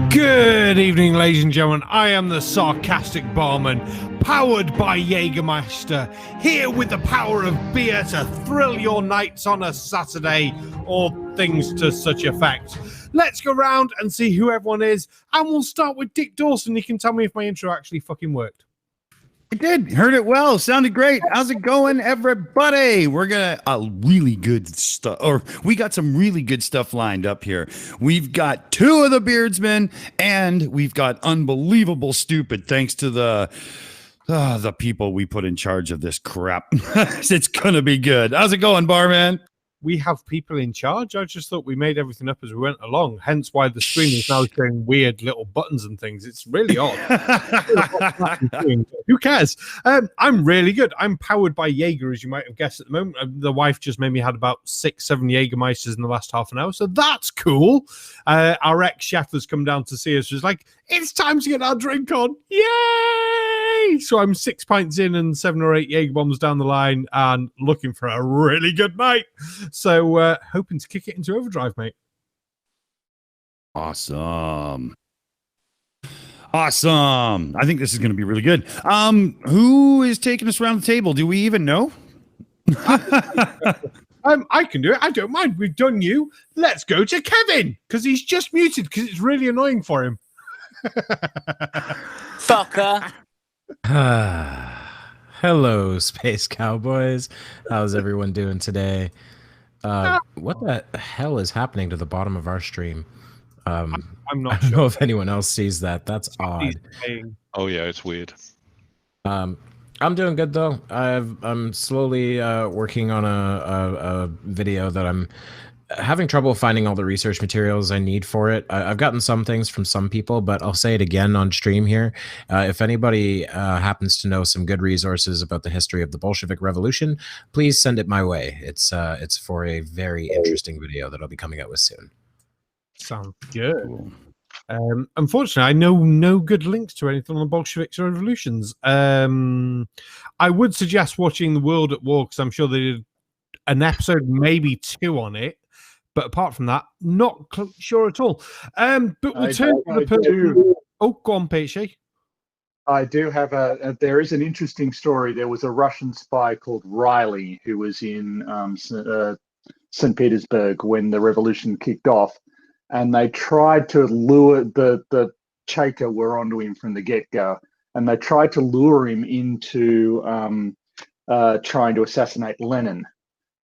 Good evening, ladies and gentlemen. I am the Sarcastic Barman, powered by Jägermeister, here with the power of beer to thrill your nights on a Saturday, or things to such effect. Let's go round and see who everyone is, and we'll start with Dick Dawson. You can tell me if my intro actually fucking worked. It did. Heard it well. Sounded great. How's it going, everybody? We're gonna really good stuff, or we got some really good stuff lined up here. We've got two of the Beardsmen, and we've got unbelievable stupid. Thanks to the people we put in charge of this crap. It's gonna be good. How's it going, Barman? We have people in charge. I just thought we made everything up as we went along. Hence why the screen is now showing weird little buttons and things. It's really odd. Who cares? I'm really good. I'm powered by Jaeger, as you might have guessed at the moment. The wife just made me had about 6-7 Jägermeisters in the last half an hour. So that's cool. Our ex-chef has come down to see us. She's like, it's time to get our drink on. Yay! So I'm 6 pints in and 7 or 8 Jaeger bombs down the line and looking for a really good night. So hoping to kick it into overdrive, mate. Awesome. I think this is going to be really good. Who is taking us around the table? Do we even know? I can do it. I don't mind. We've done you. Let's go to Kevin, because he's just muted because it's really annoying for him. Fucker. Hello, Space Cowboys. How's everyone doing today? What the hell is happening to the bottom of our stream? I'm not I don't know if anyone else sees that. That's odd. Oh yeah, it's weird. I'm doing good though. I'm slowly working on a video that I'm having trouble finding all the research materials I need for it. I've gotten some things from some people, but I'll say it again on stream here. If anybody happens to know some good resources about the history of the Bolshevik Revolution, please send it my way. It's for a very interesting video that I'll be coming out with soon. Sounds good. Cool. Unfortunately, I know no good links to anything on the Bolsheviks or revolutions. I would suggest watching The World at War, because I'm sure they did an episode, maybe 2 on it. But apart from that, not sure at all. But we'll turn to the person. Oh, go on, Peachy. I do have there is an interesting story. There was a Russian spy called Riley who was in St. Petersburg when the revolution kicked off. And they tried to lure the Cheka were onto him from the get-go. And they tried to lure him into trying to assassinate Lenin.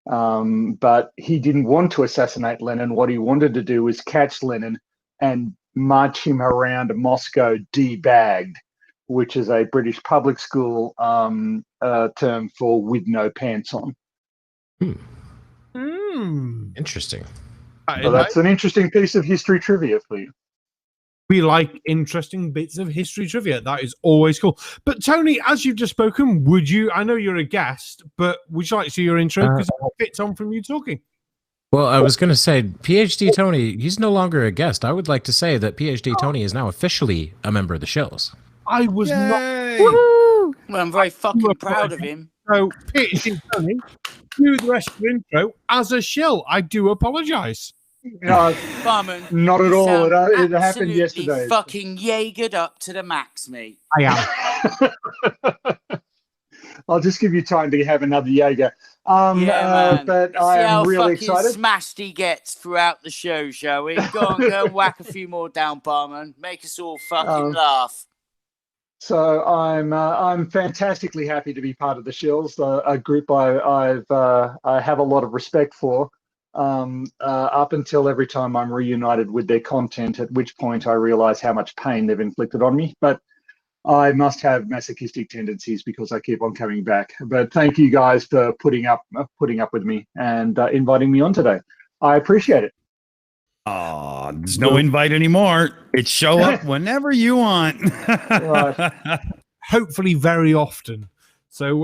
But he didn't want to assassinate Lenin. What he wanted to do was catch Lenin and march him around Moscow debagged, which is a British public school term for with no pants on. Interesting. So that's an interesting piece of history trivia for you. We like interesting bits of history trivia. That is always cool. But Tony, as you've just spoken, would you, I know you're a guest, but would you like to see your intro? Because it fits on from you talking. Well, I was going to say, PhD Tony, he's no longer a guest. I would like to say that PhD Tony is now officially a member of the Shills. I was not. Woo! Well, I'm very fucking proud of him. So, PhD Tony, do the rest of the intro as a shill. I do apologise. No, Barman, not at all. It happened yesterday. Fucking Jaegered up to the max, mate. I am. I'll just give you time to have another Jaeger. Man. But I am really excited. Smashed he gets throughout the show, shall we? Go and whack a few more down, Barman. Make us all fucking laugh. So I'm fantastically happy to be part of the Shills, a group I have a lot of respect for. Up until every time I'm reunited with their content, at which point I realize how much pain they've inflicted on me. But I must have masochistic tendencies because I keep on coming back. But thank you guys for putting up with me and inviting me on today. I appreciate it. Oh, there's no invite anymore. It's show up whenever you want. Right. Hopefully very often. So,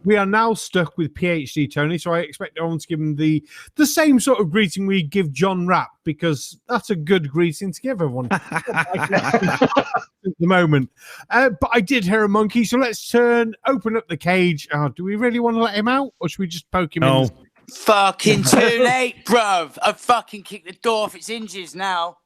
we are now stuck with PhD Tony, so I expect everyone to give him the same sort of greeting we give John Rapp, because that's a good greeting to give everyone at the moment. But I did hear a monkey, so let's open up the cage. Do we really want to let him out, or should we just poke him in? Fucking too late, bruv. I fucking kicked the door off its hinges now.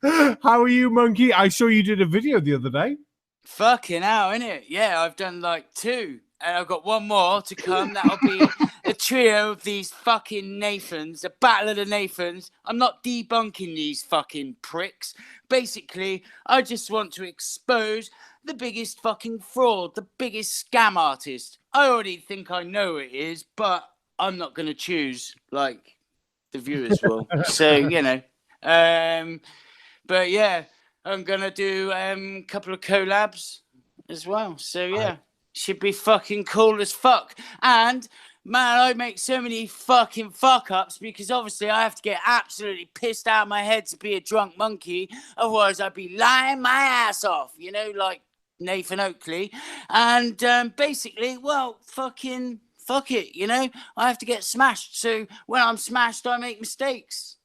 How are you, Monkey? I saw you did a video the other day. Fucking hell, innit? Yeah, I've done like 2. And I've got one more to come. That'll be a trio of these fucking Nathans, a battle of the Nathans. I'm not debunking these fucking pricks. Basically, I just want to expose the biggest fucking fraud, the biggest scam artist. I already think I know who it is, but I'm not going to choose like the viewers will. So, you know. But yeah, I'm going to do a couple of collabs as well. So, yeah. Should be fucking cool as fuck. And man, I make so many fucking fuck ups because obviously I have to get absolutely pissed out of my head to be a drunk monkey. Otherwise, I'd be lying my ass off, you know, like Nathan Oakley. And basically, well, fucking fuck it, you know, I have to get smashed. So when I'm smashed, I make mistakes.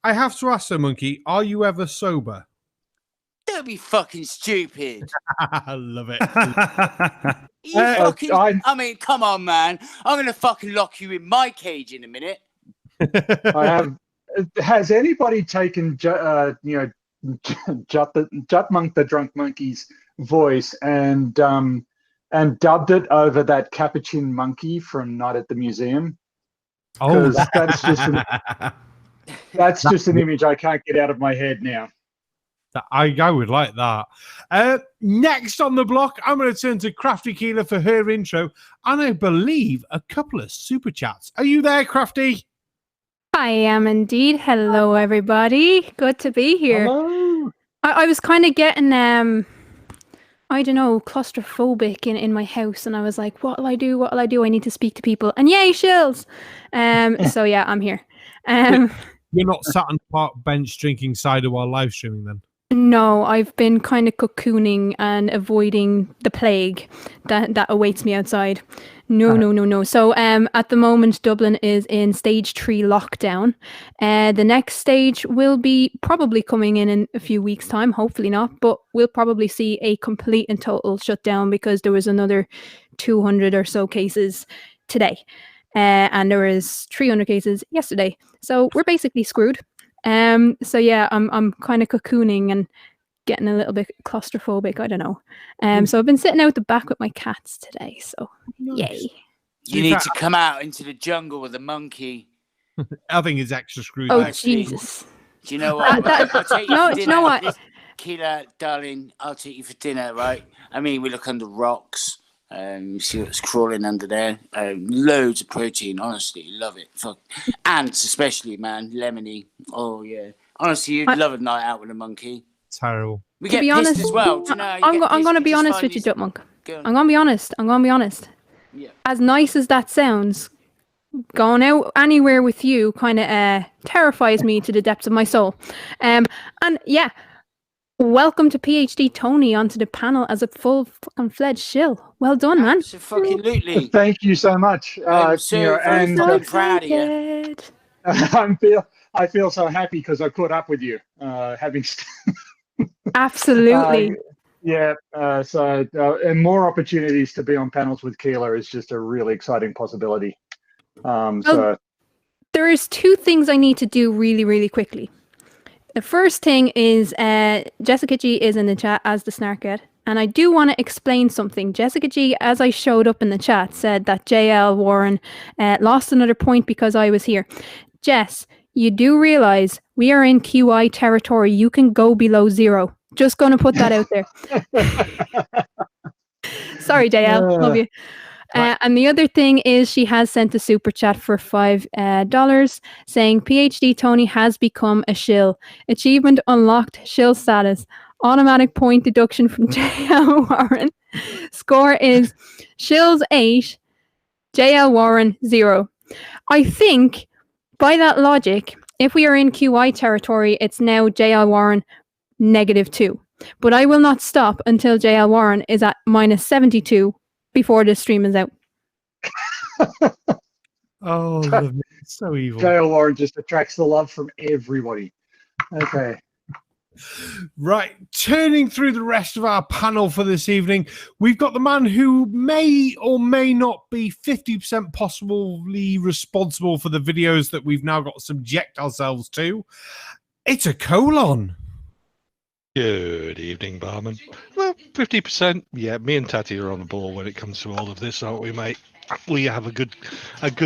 I have to ask though, Monkey, are you ever sober? Don't be fucking stupid. I love it. You fucking, I mean, come on, man. I'm going to fucking lock you in my cage in a minute. I have. Has anybody taken, Jutmonkthedrunk Monkey's voice and dubbed it over that capuchin monkey from Night at the Museum? Oh, that's just an image I can't get out of my head now. I would like that. Next on the block, I'm going to turn to Krafty Keelah for her intro, and I believe a couple of super chats. Are you there, Krafty? I am indeed. Hello, everybody. Good to be here. Hello. I was kind of getting, I don't know, claustrophobic in my house, and I was like, what'll I do? What'll I do? I need to speak to people. And yay, Shills! So yeah, I'm here. You're not sat on the park bench drinking cider while live streaming then? No, I've been kind of cocooning and avoiding the plague that awaits me outside. No. So at the moment, Dublin is in stage 3 lockdown. The next stage will be probably coming in a few weeks' time, hopefully not, but we'll probably see a complete and total shutdown because there was another 200 or so cases today. And there was 300 cases yesterday. So we're basically screwed. So yeah, I'm kind of cocooning and getting a little bit claustrophobic. I don't know. So I've been sitting out the back with my cats today. So yay! You need to come out into the jungle with a monkey. I think it's extra screwed. Oh Actually, Jesus! Do you know what? I'll take you No, for do you dinner. know what? Keelah, darling, I'll take you for dinner, right? I mean, we look under rocks. See what's crawling under there. Loads of protein, honestly, love it. Fuck. Ants especially, man. Lemony. Oh yeah. Honestly, you'd love a night out with a monkey. Terrible. We To get be pissed honest, as well. Do you know, I'm going to be honest with you, Jutmonk. I'm going to be honest. Yeah. As nice as that sounds, going out anywhere with you kind of terrifies me to the depths of my soul. And yeah, welcome to PhD Tony onto the panel as a full fucking fledged shill. Well done, man. Absolutely. Thank you so much. I'm so very fucking proud of you. I feel so happy because I caught up with you. Absolutely. And more opportunities to be on panels with Keelah is just a really exciting possibility. There is 2 things I need to do really, really quickly. The first thing is Jessica G is in the chat as the Snarkhead. And I do want to explain something. Jessica G, as I showed up in the chat, said that JL Warren lost another point because I was here. Jess, you do realize we are in QI territory. You can go below 0. Just going to put that out there. Sorry, JL. Love you. And the other thing is she has sent a super chat for $5 saying PhD Tony has become a shill. Achievement unlocked, shill status. Automatic point deduction from JL Warren. Score is Shills 8, JL Warren 0. I think by that logic, if we are in QI territory, it's now JL Warren -2. But I will not stop until JL Warren is at -72 before this stream is out. Oh, so evil. JL Warren just attracts the love from everybody. Okay. Right, turning through the rest of our panel for this evening, we've got the man who may or may not be 50% possibly responsible for the videos that we've now got to subject ourselves to. It's a colon. Good evening, Barman. Well, 50%. Yeah, me and Tatty are on the ball when it comes to all of this, aren't we, mate? We have a good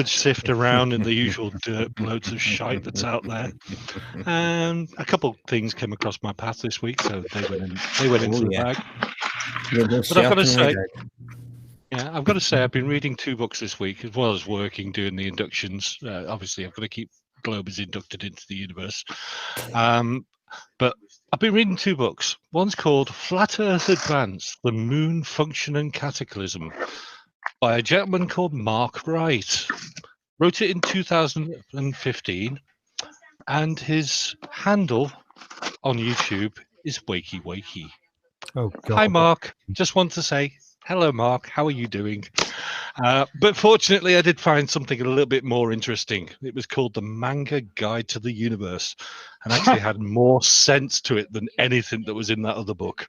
sift around in the usual dirt loads of shite that's out there. And a couple things came across my path this week, so they went into the bag. But I've got to say, I've got to say, I've been reading 2 books this week, as well as working, doing the inductions. Obviously, I've got to keep Globers inducted into the universe. But I've been reading 2 books. One's called Flat Earth Advance, The Moon, Function and Cataclysm, by a gentleman called Mark Wright. Wrote it in 2015, and his handle on YouTube is Wakey Wakey. Oh, God. Hi, Mark. Just want to say, hello, Mark. How are you doing? But fortunately, I did find something a little bit more interesting. It was called The Manga Guide to the Universe, and actually had more sense to it than anything that was in that other book.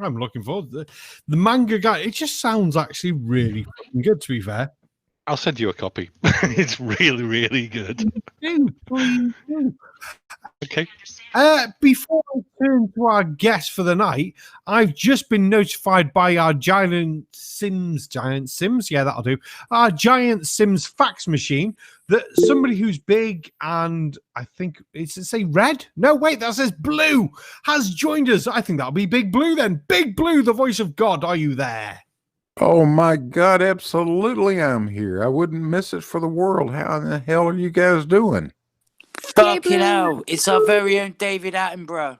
I'm looking forward to the manga guide. It just sounds actually really fucking good, to be fair. I'll send you a copy. It's really, really good. Please do. Okay. Before I turn to our guest for the night, I've just been notified by our Giant Sims, yeah, that'll do, our Giant Sims fax machine, that somebody who's big and I think, does it say red? No, wait, that says blue, has joined us. I think that'll be Big Blue then. Big Blue, the voice of God, are you there? Oh my God, absolutely I'm here. I wouldn't miss it for the world. How in the hell are you guys doing? Fucking hell, it's our very own David Attenborough.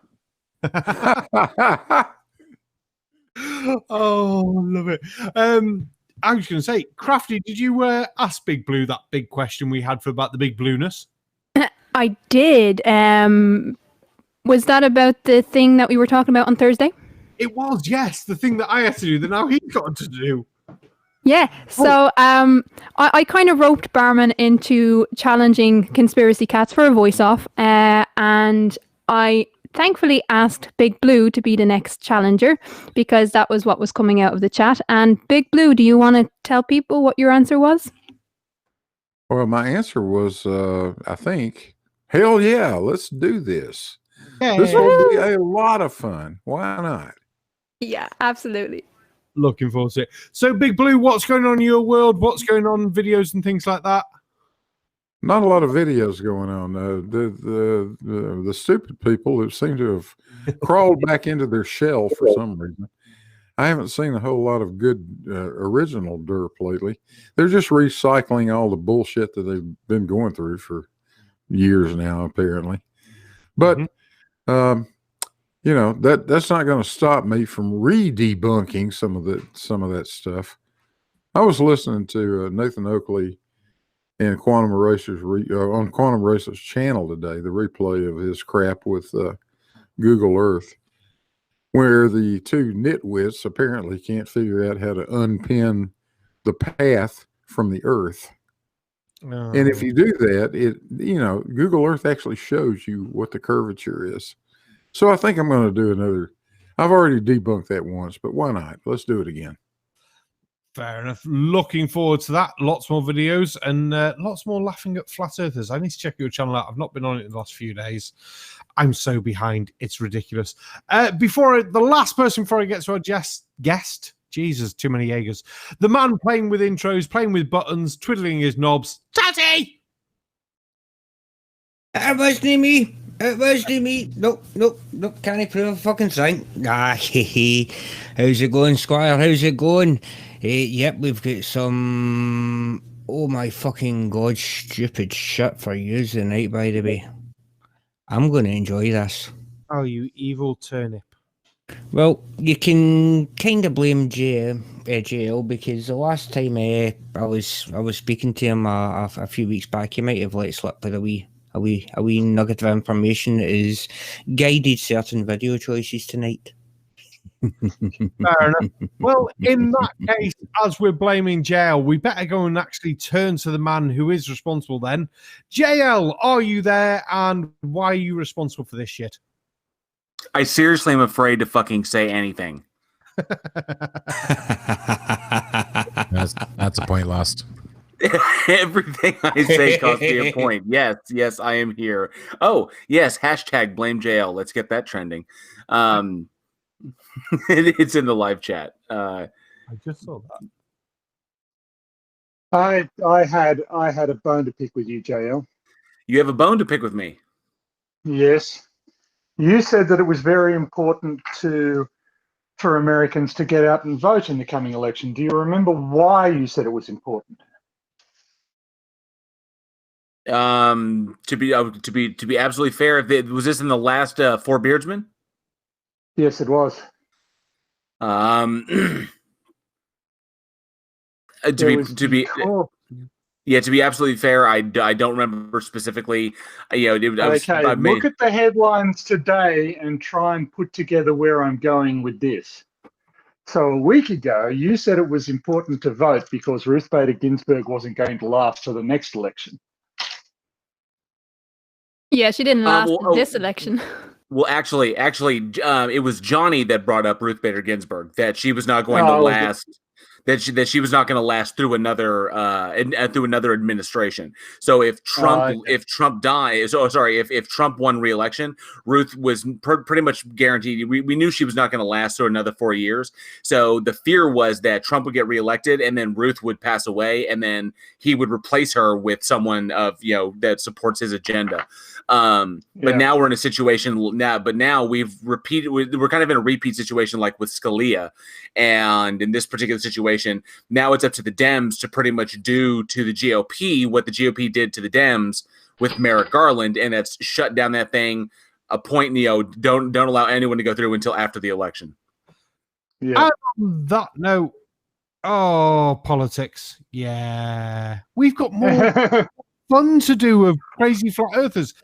Oh, love it. I was going to say, Krafty, did you ask Big Blue that big question we had for about the big blueness? I did. Was that about the thing that we were talking about on Thursday? It was, yes, the thing that I had to do that now he's got to do. Yeah, so I kind of roped Barman into challenging Conspiracy Cats for a voice-off, and I thankfully asked Big Blue to be the next challenger because that was what was coming out of the chat. And Big Blue, do you want to tell people what your answer was? Well, my answer was, I think, hell yeah, let's do this. Yeah. This will be a lot of fun. Why not? Yeah, absolutely. Looking forward to it. So, Big Blue, what's going on in your world? What's going on, videos and things like that? Not a lot of videos going on. The stupid people who seem to have crawled back into their shell for some reason. I haven't seen a whole lot of good original derp lately. They're just recycling all the bullshit that they've been going through for years now, apparently. But you know, that's not going to stop me from re-debunking some of that stuff. I was listening to Nathan Oakley and Quantum Erasers on Quantum Erasers channel today, the replay of his crap with Google Earth, where the 2 nitwits apparently can't figure out how to unpin the path from the Earth. And if you do that, Google Earth actually shows you what the curvature is. So I think I'm going to do another. I've already debunked that once, but why not? Let's do it again. Fair enough. Looking forward to that. Lots more videos and lots more laughing at flat earthers. I need to check your channel out. I've not been on it in the last few days. I'm so behind. It's ridiculous. The last person before I get to our guest. Jesus, too many Jaegers. The man playing with intros, playing with buttons, twiddling his knobs. Tatty! It wasn't me. It wasn't me. Nope. Can't prove a fucking thing. How's it going, Squire? How's it going? Yep, we've got some. Oh my fucking god, stupid shit for you tonight, by the way. I'm going to enjoy this. Oh, you evil turnip. Well, you can kind of blame JL because the last time I was speaking to him a few weeks back, he might have let slip with a wee nugget of information that has guided certain video choices tonight. Fair enough. Well, in that case, as we're blaming JL, we better go and actually turn to the man who is responsible then. JL, are you there? And why are you responsible for this shit? I seriously am afraid to fucking say anything. That's a point lost. Everything I say costs me a point. Yes, I am here. Oh, yes, hashtag blame JL. Let's get that trending. It's in the live chat. I just saw that. I had a bone to pick with you, JL. You have a bone to pick with me. Yes. You said that it was very important for Americans to get out and vote in the coming election. Do you remember why you said it was important? To be absolutely fair, was this in the last Four Beardsmen? Yes, it was. To be absolutely fair, I don't remember specifically. Okay, look at the headlines today and try and put together where I'm going with this. So a week ago, you said it was important to vote because Ruth Bader Ginsburg wasn't going to last for the next election. Yeah, she didn't last this election. Well, actually, it was Johnny that brought up Ruth Bader Ginsburg, that she was not going to last. That she was not going to last through another administration. So if Trump if Trump won re-election, Ruth was pretty much guaranteed. We knew she was not going to last through another 4 years. So the fear was that Trump would get reelected and then Ruth would pass away and then he would replace her with someone that supports his agenda. But now we're in a situation now we've repeated. We're kind of in a repeat situation like with Scalia, and in this particular situation, now it's up to the Dems to pretty much do to the GOP what the GOP did to the Dems with Merrick Garland, and that's shut down that thing. Appoint don't allow anyone to go through until after the election. Yeah. That note, politics. Yeah, we've got more fun to do with crazy flat earthers.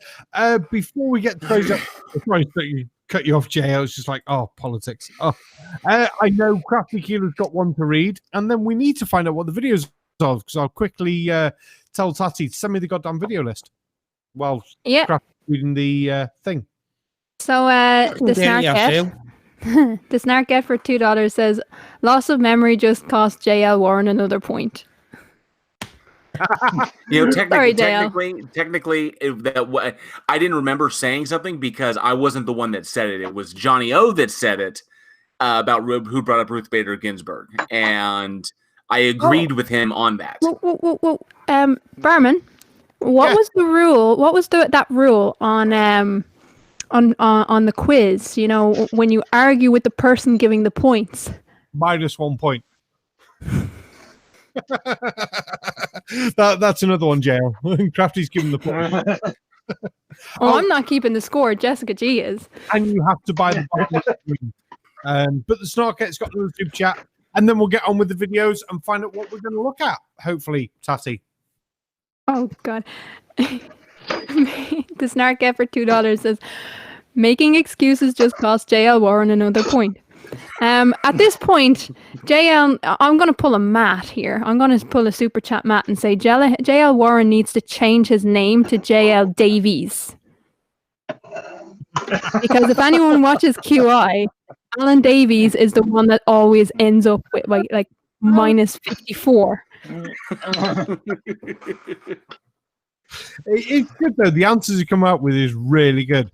Before we get crazy, sorry to cut you off, Jay. I was just like, politics. I know Krafty Keelah's got one to read, and then we need to find out what the videos of, because I'll quickly tell Tatty to send me the goddamn video list. Well, Krafty's reading the thing. So the Snarket for $2 says loss of memory just cost JL Warren another point. Technically, I didn't remember saying something because I wasn't the one that said it. It was Johnny O that said it about who brought up Ruth Bader Ginsburg, and I agreed with him on that. Barman, what was the rule? What was that rule on the quiz? When you argue with the person giving the points, -1 point. That's another one, JL. Krafty's giving the point. I'm not keeping the score. Jessica G is. And you have to buy the but the Snarket's got the YouTube chat, and then we'll get on with the videos and find out what we're going to look at. Hopefully, Tatty. Oh God. The Snarket for $2 says making excuses just cost JL Warren another point. At this point, JL, I'm going to pull a Matt here. I'm going to pull a super chat Matt and say JL Warren needs to change his name to JL Davies. Because if anyone watches QI, Alan Davies is the one that always ends up with like -54. It's good though. The answers you come out with is really good.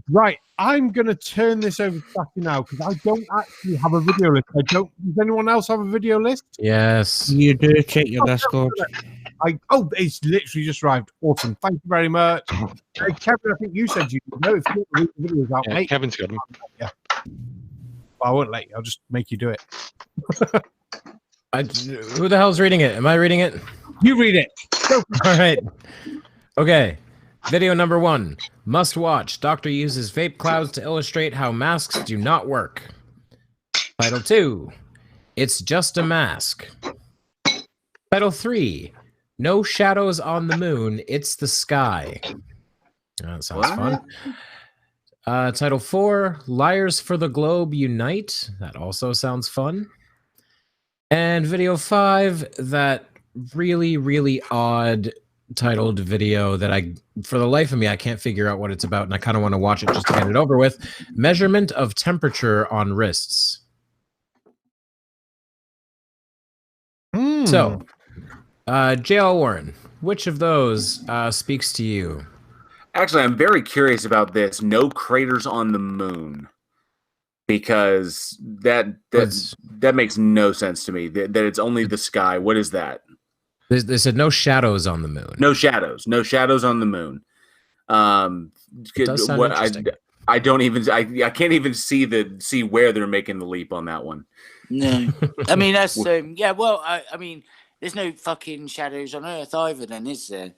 Right, I'm going to turn this over to Tatty now because I don't actually have a video list. Does anyone else have a video list? Yes, you do. Check your Discord. It's literally just arrived. Awesome. Thank you very much. Kevin, I think you said you know if you want the videos out, mate. Kevin's got them. Yeah. I won't let you. I'll just make you do it. Who the hell's reading it? Am I reading it? You read it. Go. All right. Okay. Video number 1. Must watch. Doctor uses vape clouds to illustrate how masks do not work. Title 2. It's just a mask. Title 3. No shadows on the moon. It's the sky. That sounds fun. Title 4, Liars for the Globe Unite. That also sounds fun. And video 5, that really, really odd titled video that for the life of me, I can't figure out what it's about, and I kind of want to watch it just to get it over with. Measurement of temperature on wrists. So, JL Warren, which of those speaks to you? Actually, I'm very curious about this. No craters on the moon, because that makes no sense to me. That it's only the sky. What is that? They said no shadows on the moon. No shadows on the moon. It does sound interesting. I don't even. I can't even see where they're making the leap on that one. No, I mean that's yeah. Well, I mean, there's no fucking shadows on Earth either, then, is there?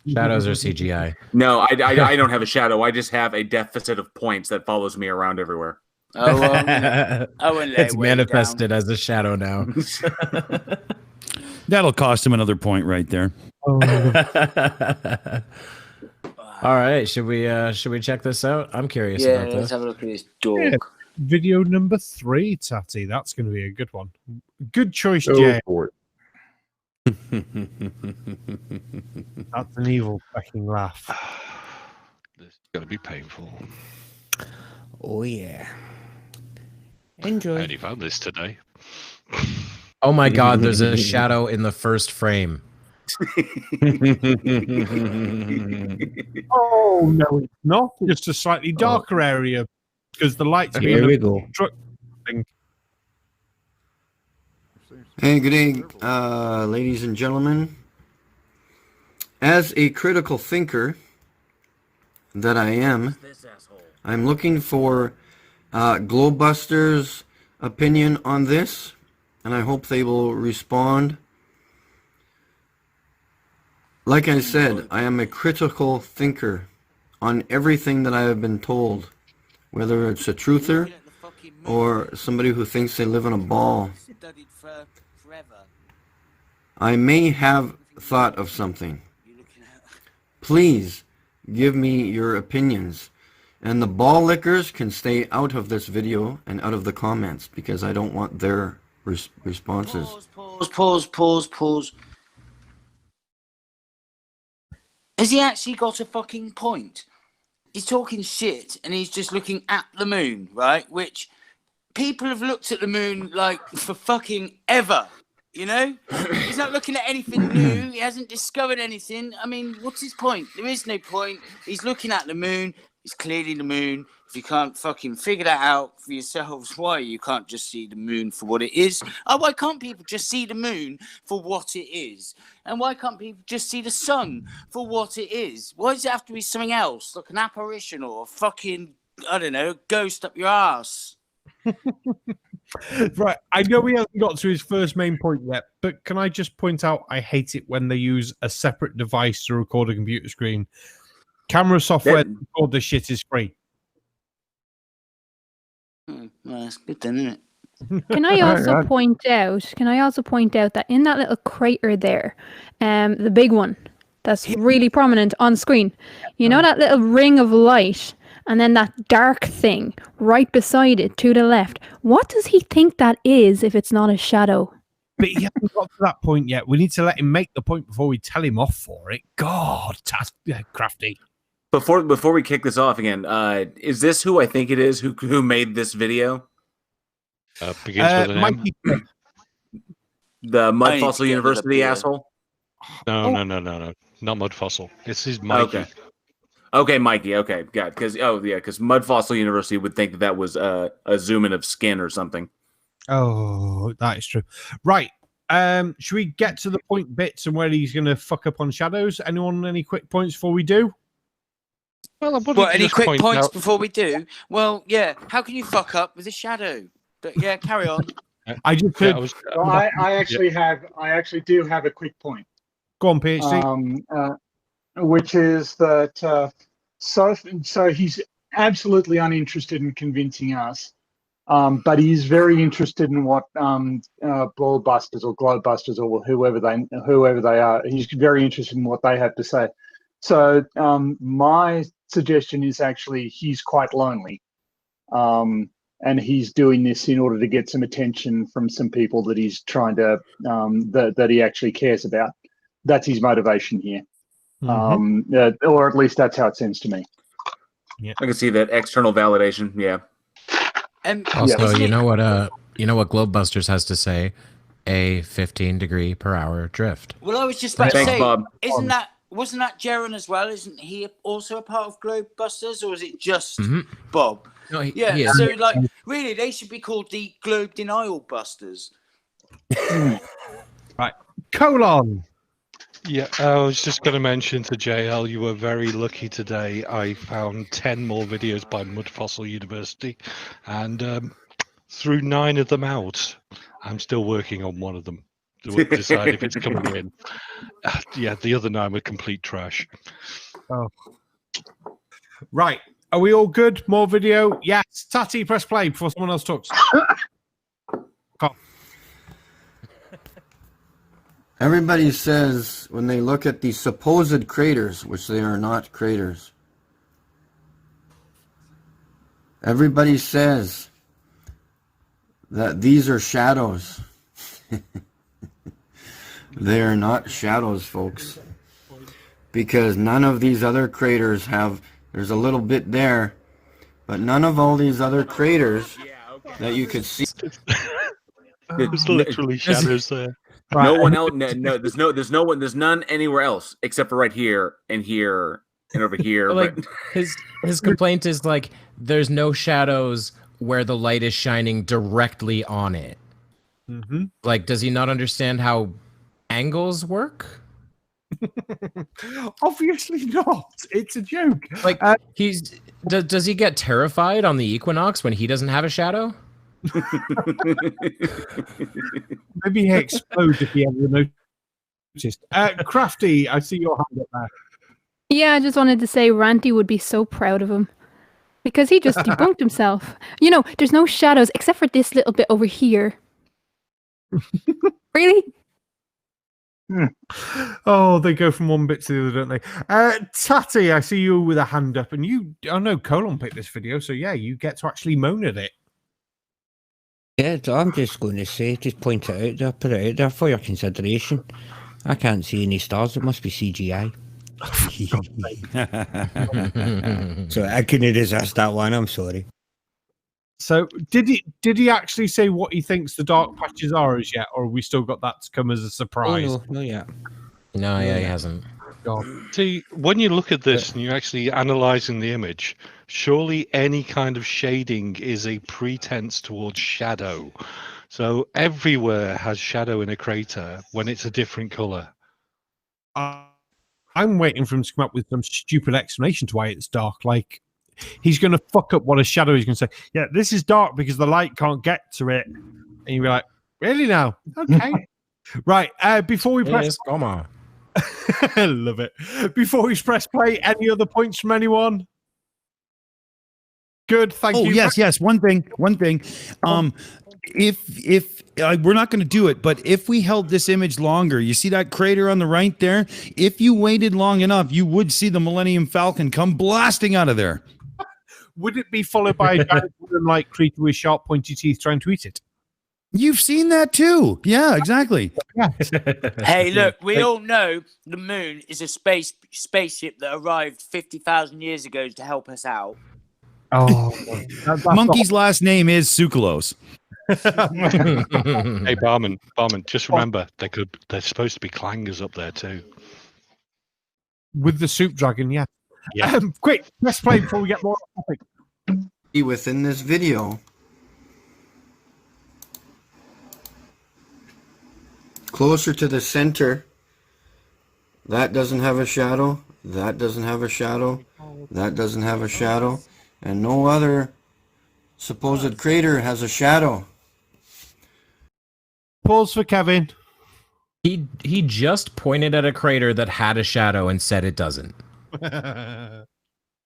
Shadows are CGI. No, I don't have a shadow. I just have a deficit of points that follows me around everywhere. Oh, well, it's manifested as a shadow now. That'll cost him another point right there. All right, should we check this out? I'm curious about this. Let's have a look at this dog. Yeah. Video number 3, Tatty. That's going to be a good one. Good choice, Go Jay. for it. That's an evil fucking laugh. This is going to be painful. Oh yeah. I Enjoy. only found this today. Oh my God! There's a shadow in the first frame. Oh no, it's not. Just a slightly darker area because the light's Here we go. Hey, good day, ladies and gentlemen. As a critical thinker that I am, I'm looking for Globebusters' opinion on this, and I hope they will respond. Like I said, I am a critical thinker on everything that I have been told, whether it's a truther or somebody who thinks they live in a ball. I may have thought of something. Please give me your opinions. And the ball lickers can stay out of this video and out of the comments because I don't want their responses. Pause. Has he actually got a fucking point? He's talking shit and he's just looking at the moon, right? Which people have looked at the moon like for fucking ever, you know? He's not looking at anything new. He hasn't discovered anything. I mean, what's his point? There is no point. He's looking at the moon. It's clearly the moon. If you can't fucking figure that out for yourselves, why you can't just see the moon for what it is? Oh, why can't people just see the moon for what it is? And why can't people just see the sun for what it is? Why does it have to be something else, like an apparition or a fucking, I don't know, ghost up your ass? Right, I know he hasn't got to his first main point yet, but can I just point out I hate it when they use a separate device to record a computer screen. Camera software to record this shit is free. Well, that's good then, isn't it? Can I also point out? That in that little crater there, the big one that's really prominent on screen, you know that little ring of light, and then that dark thing right beside it to the left. What does he think that is if it's not a shadow? But he hasn't got to that point yet. We need to let him make the point before we tell him off for it. God, Krafty. Before we kick this off again, is this who I think it is who made this video? Begins with an Mikey. The Mud Fossil University asshole? No. Not Mud Fossil. This is Mikey. Okay, Mikey. Okay, got it. Because Mud Fossil University would think that was a zoom in of skin or something. Oh, that is true. Right. Should we get to the point bits and where he's going to fuck up on shadows? Anyone, any quick points before we do? Well, any quick points before we do? Well, yeah. How can you fuck up with a shadow? But yeah, carry on. I just heard. I actually do have a quick point. Go on, PhD. Which is that so he's absolutely uninterested in convincing us, but he's very interested in what Ballbusters or Globebusters or whoever they are. He's very interested in what they have to say. So my suggestion is actually he's quite lonely. And he's doing this in order to get some attention from some people that he's trying to, that he actually cares about. That's his motivation here. Or at least that's how it seems to me. Yeah. I can see that external validation. Yeah. Also, you know what Globebusters has to say? A 15-degree-per-hour drift. Well, I was just about to say, Bob. Wasn't that Jaron as well? Isn't he also a part of Globebusters, or is it just Bob? No, he so like, really, they should be called the Globe Denial Busters. Right, colon. Yeah, I was just going to mention to JL, you were very lucky today. I found 10 more videos by Mudfossil University, and threw 9 of them out. I'm still working on one of them to decide if it's coming in. Yeah, the other 9 were complete trash. Oh. Right. Are we all good? More video? Yes. Tatty, press play before someone else talks. Everybody says when they look at the supposed craters, which they are not craters, everybody says that these are shadows. They are not shadows, folks, because none of these other craters have, there's a little bit there, but none of all these other craters that you could see. There's literally shadows there. Right. No one else. No, there's no one. There's none anywhere else except for right here and here and over here. Like but... his complaint is like there's no shadows where the light is shining directly on it. Like, does he not understand how angles work? Obviously not. It's a joke. Like does he get terrified on the equinox when he doesn't have a shadow? Maybe he explodes if he ever noticed. Krafty, I see your hand up there. Yeah, I just wanted to say Ranty would be so proud of him because he just debunked himself. You know, there's no shadows except for this little bit over here. Really? Oh, they go from one bit to the other, don't they? Tatty, I see you with a hand up, and you. Oh no, Colon picked this video, so yeah, you get to actually moan at it. Yeah, I'm just going to say, just point it out there, put it out there for your consideration. I can't see any stars. It must be CGI. So I couldn't resist that one. I'm sorry. So did he actually say what he thinks the dark patches are as yet, or have we still got that to come as a surprise? Oh, no, yeah. No, yeah, he hasn't. God. See, when you look at this and you're actually analysing the image, surely any kind of shading is a pretense towards shadow. So everywhere has shadow in a crater when it's a different colour. I'm waiting for him to come up with some stupid explanation to why it's dark. Like, he's going to fuck up what a shadow is. He's going to say, yeah, this is dark because the light can't get to it. And you'll be like, really now? Okay. Right. Before we press... Come on. I love it. Before we press play, any other points from anyone? Good, thank you. Oh, yes. One thing. If we're not going to do it, but if we held this image longer, you see that crater on the right there? If you waited long enough, you would see the Millennium Falcon come blasting out of there. Would it be followed by a giant like creature with sharp, pointy teeth trying to eat it? You've seen that too. Yeah, exactly. Hey, look, we all know the moon is a spaceship that arrived 50,000 years ago to help us out. Oh, Monkey's last name is Sukalos. Hey, Barman, just remember they're supposed to be clangers up there too. With the soup dragon, yeah. Yeah. Quick, let's play before we get more topic. Within this video, closer to the center, that doesn't have a shadow, that doesn't have a shadow, that doesn't have a shadow, and no other supposed crater has a shadow. Pause for Kevin. He just pointed at a crater that had a shadow and said it doesn't.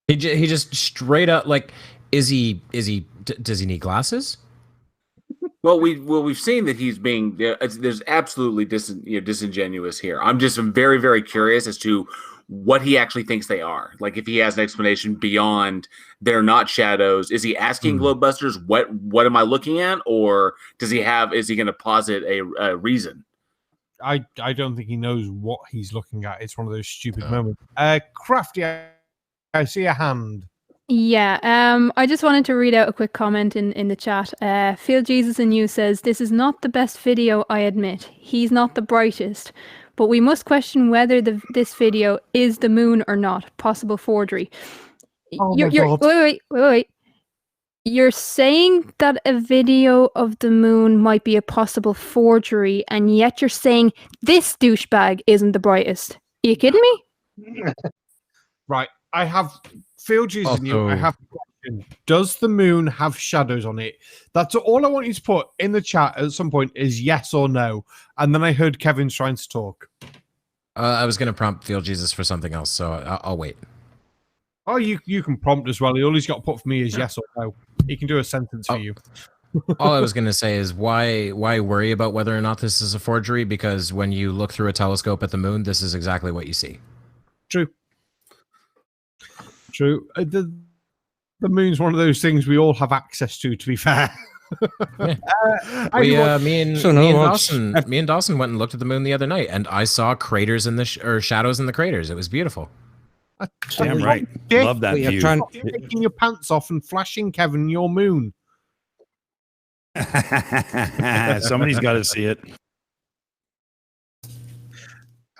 He just straight up, like, does he need glasses? Well, we've seen that he's being there's absolutely disingenuous here. I'm very, very curious as to what he actually thinks they are. Like if he has an explanation beyond they're not shadows. Is he asking Globebusters what am I looking at, or is he going to posit a reason? I don't think he knows what he's looking at. It's one of those stupid moments. Krafty, I see a hand. Yeah, I just wanted to read out a quick comment in the chat. Phil Jesus and You says, this is not the best video, I admit. He's not the brightest. But we must question whether this video is the moon or not. Possible forgery. Oh my God. Wait. You're saying that a video of the moon might be a possible forgery, and yet you're saying this douchebag isn't the brightest. Are you kidding me? Right, I have... Phil Jesus and You, I have a question. Does the moon have shadows on it? That's all I want you to put in the chat at some point is yes or no. And then I heard Kevin's trying to talk. I was going to prompt Phil Jesus for something else, so I'll wait. Oh, you can prompt as well. All he's got to put for me is yes or no. He can do a sentence for you. All I was going to say is why worry about whether or not this is a forgery? Because when you look through a telescope at the moon, this is exactly what you see. True. The moon's one of those things we all have access to be fair. Me and Dawson went and looked at the moon the other night, and I saw craters in the shadows in the craters. It was beautiful. Damn right. Love that view. You're taking your pants off and flashing Kevin your moon. Somebody's got to see it.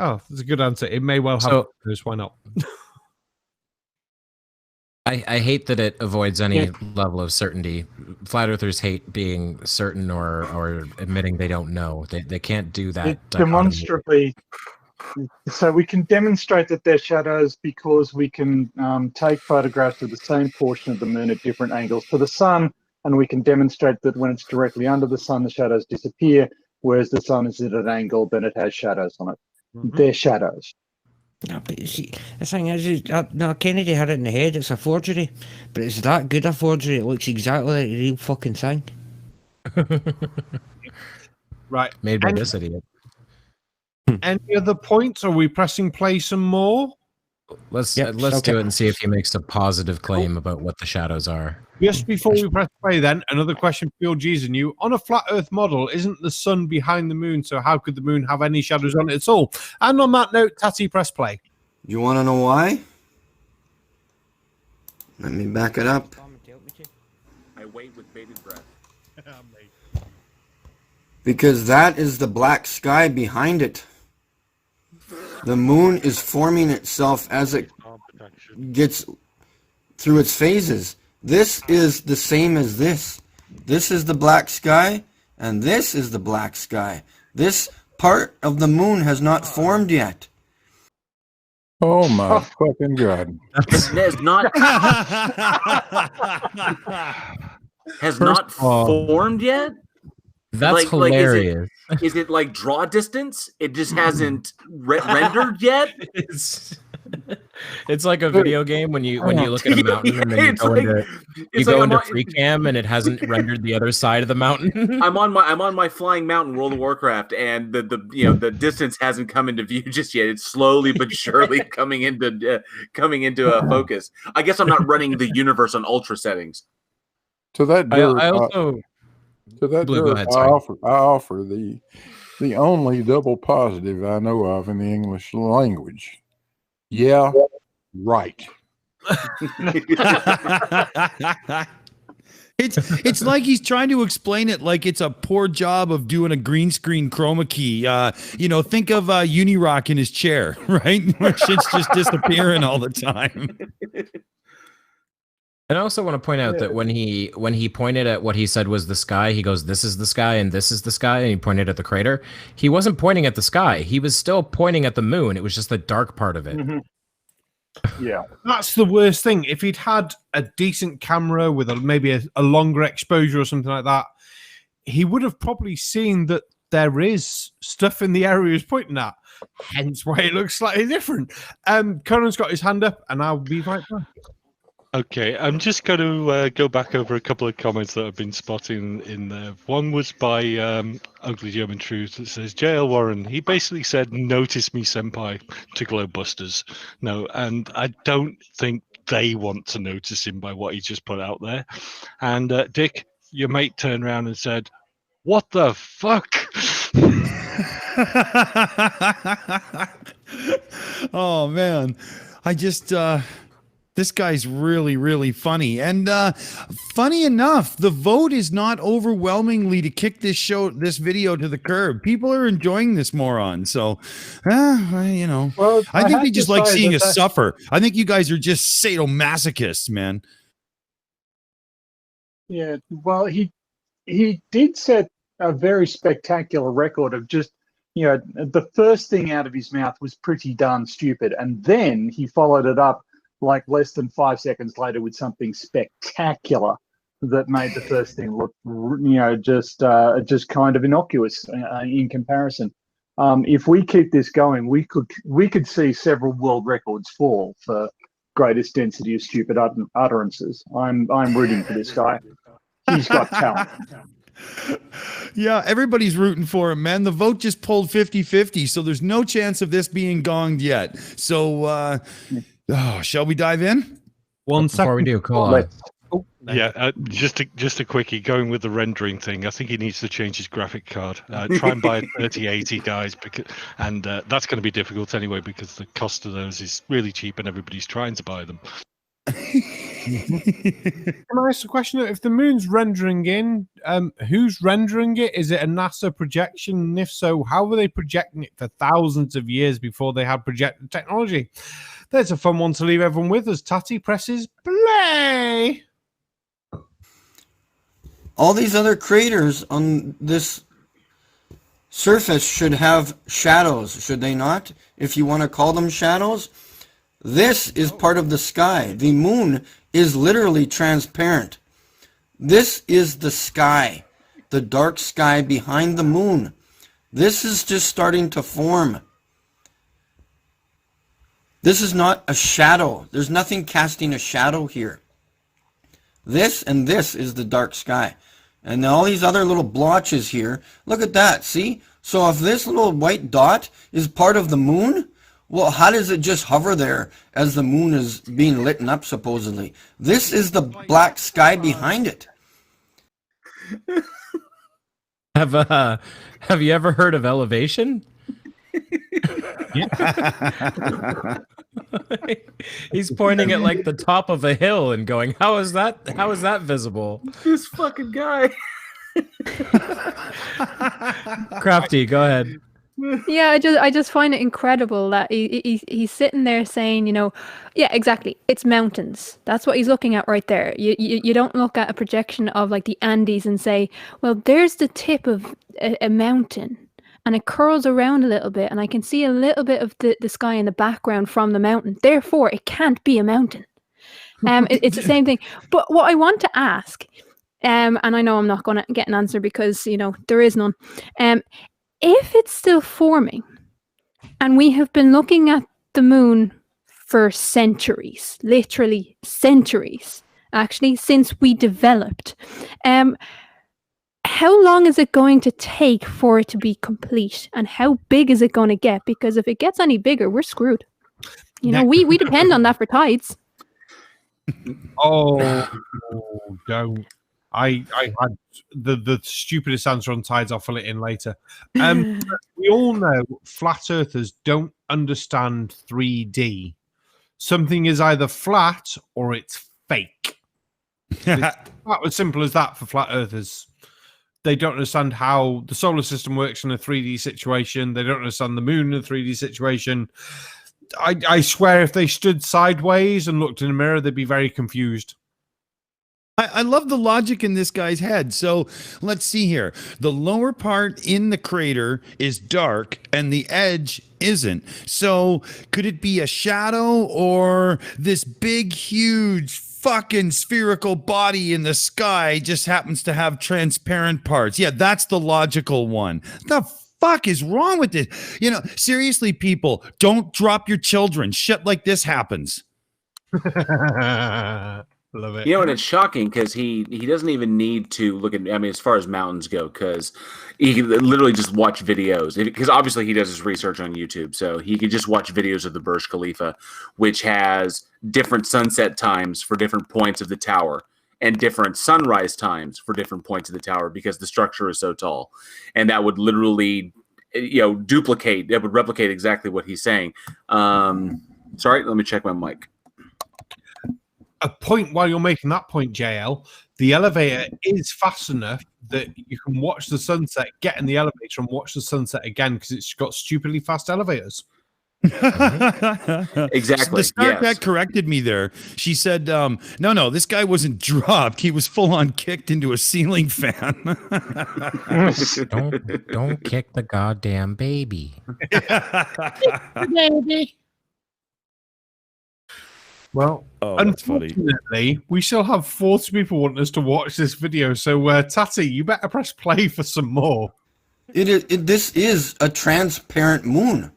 Oh, that's a good answer. It may well have those. Why not? I hate that it avoids any level of certainty. Flat earthers hate being certain or admitting they don't know. They can't do that. Demonstrably. So we can demonstrate that they're shadows because we can take photographs of the same portion of the moon at different angles to the sun, and we can demonstrate that when it's directly under the sun, the shadows disappear, whereas the sun is at an angle, then it has shadows on it. They're shadows. No, but you see, the thing is no, Kennedy had it in the head. It's a forgery, but it's that good a forgery. It looks exactly like the real fucking thing. Right, made by this idiot. Any other points? Are we pressing play some more? Let's do it and see if he makes a positive claim about what the shadows are. Just before we press play, then another question for Phil G's and You. On a flat Earth model, isn't the sun behind the moon? So how could the moon have any shadows on it at all? And on that note, Tatty, press play. You want to know why? Let me back it up. I wait with bated breath. Because that is the black sky behind it. The moon is forming itself as it gets through its phases. This is the same as this. This is the black sky, and this is the black sky. This part of the moon has not formed yet. Oh my fucking God. Has not formed yet? That's hilarious. Is it like draw distance? It just hasn't rendered yet? It's like a video game when you look at a mountain and then you go into free cam and it hasn't rendered the other side of the mountain. I'm on my flying mountain World of Warcraft, and the distance hasn't come into view just yet. It's slowly but surely coming into focus. I guess I'm not running the universe on ultra settings. To that dirt, I offer the only double positive I know of in the English language. Yeah, right. It's like he's trying to explain it like it's a poor job of doing a green screen chroma key. Think of Unirock in his chair, right? Where shit's just disappearing all the time. And I also want to point out that when he pointed at what he said was the sky, he goes, "This is the sky and this is the sky," and he pointed at the crater. He wasn't pointing at the sky. He was still pointing at the moon. It was just the dark part of it. Mm-hmm. Yeah, that's the worst thing. If he'd had a decent camera with maybe a longer exposure or something like that, he would have probably seen that there is stuff in the area he's pointing at. Hence why it looks slightly different. Conan's got his hand up, and I'll be right back. Okay, I'm just going to go back over a couple of comments that I've been spotting in there. One was by Ugly German Truth that says, JL Warren, he basically said, notice me, senpai, to Glowbusters. No, and I don't think they want to notice him by what he just put out there. And Dick, your mate turned around and said, what the fuck? Oh, man. I just... This guy's really, really funny. And funny enough, the vote is not overwhelmingly to kick this video to the curb. People are enjoying this moron. So, you know, Well, I think they just like seeing that us suffer. I think you guys are just sadomasochists, man. Yeah, well, he did set a very spectacular record of just, you know, the first thing out of his mouth was pretty darn stupid. And then he followed it up like less than 5 seconds later with something spectacular that made the first thing look, you know, just kind of innocuous in comparison. If we keep this going, we could see several world records fall for greatest density of stupid utterances. I'm rooting for this guy. He's got talent. Yeah, everybody's rooting for him, man. The vote just pulled 50-50, so there's no chance of this being gonged yet. So, shall we dive in? Before we do, call on. Yeah, just a quickie. Going with the rendering thing, I think he needs to change his graphic card. Try and buy a 3080, guys, and that's going to be difficult anyway because the cost of those is really cheap and everybody's trying to buy them. Can I ask a question? If the moon's rendering in, who's rendering it? Is it a NASA projection? And if so, how were they projecting it for thousands of years before they had projected technology? There's a fun one to leave everyone with as Tatty presses play. All these other craters on this surface should have shadows, should they not? If you want to call them shadows. This is part of the sky. The moon is literally transparent. This is the sky, the dark sky behind the moon. This is just starting to form. This is not a shadow. There's nothing casting a shadow here. This and this is the dark sky. And all these other little blotches here, look at that, see? So if this little white dot is part of the moon, well, how does it just hover there as the moon is being lit up, supposedly? This is the black sky behind it. Have you ever heard of elevation? He's pointing at like the top of a hill and going, How is that visible? This fucking guy. Krafty, go ahead. Yeah, I just find it incredible that he's sitting there saying, you know, yeah, exactly. It's mountains. That's what he's looking at right there. You don't look at a projection of like the Andes and say, well, there's the tip of a mountain and it curls around a little bit and I can see a little bit of the sky in the background from the mountain. Therefore, it can't be a mountain. It's the same thing. But what I want to ask, and I know I'm not going to get an answer because, you know, there is none. If it's still forming, and we have been looking at the moon for centuries, literally centuries, actually, since we developed, how long is it going to take for it to be complete? And how big is it going to get? Because if it gets any bigger, we're screwed. You know, we depend on that for tides. Oh, don't. I had the stupidest answer on tides. I'll fill it in later. We all know flat earthers don't understand 3D. Something is either flat or it's fake. It's about as simple as that for flat earthers. They don't understand how the solar system works in a 3D situation. They don't understand the moon in a 3D situation. I swear if they stood sideways and looked in a mirror, they'd be very confused. I love the logic in this guy's head. So let's see here. The lower part in the crater is dark and the edge isn't. So could it be a shadow or this big, huge fucking spherical body in the sky just happens to have transparent parts? Yeah, that's the logical one. The fuck is wrong with this? You know, seriously, people, don't drop your children. Shit like this happens. Love it. You know, and it's shocking because he doesn't even need to look at. I mean, as far as mountains go, because he can literally just watch videos. Because obviously he does his research on YouTube, so he could just watch videos of the Burj Khalifa, which has different sunset times for different points of the tower and different sunrise times for different points of the tower because the structure is so tall, and that would literally, duplicate. That would replicate exactly what he's saying. Sorry, let me check my mic. A point while you're making that point, JL, the elevator is fast enough that you can watch the sunset, get in the elevator, and watch the sunset again because it's got stupidly fast elevators. Exactly. The Star Trek corrected me there. She said, no, this guy wasn't dropped. He was full on kicked into a ceiling fan. Don't kick the goddamn baby. Baby. Well, unfortunately, we still have 40 people wanting us to watch this video. So, Tatty, you better press play for some more. This is a transparent moon.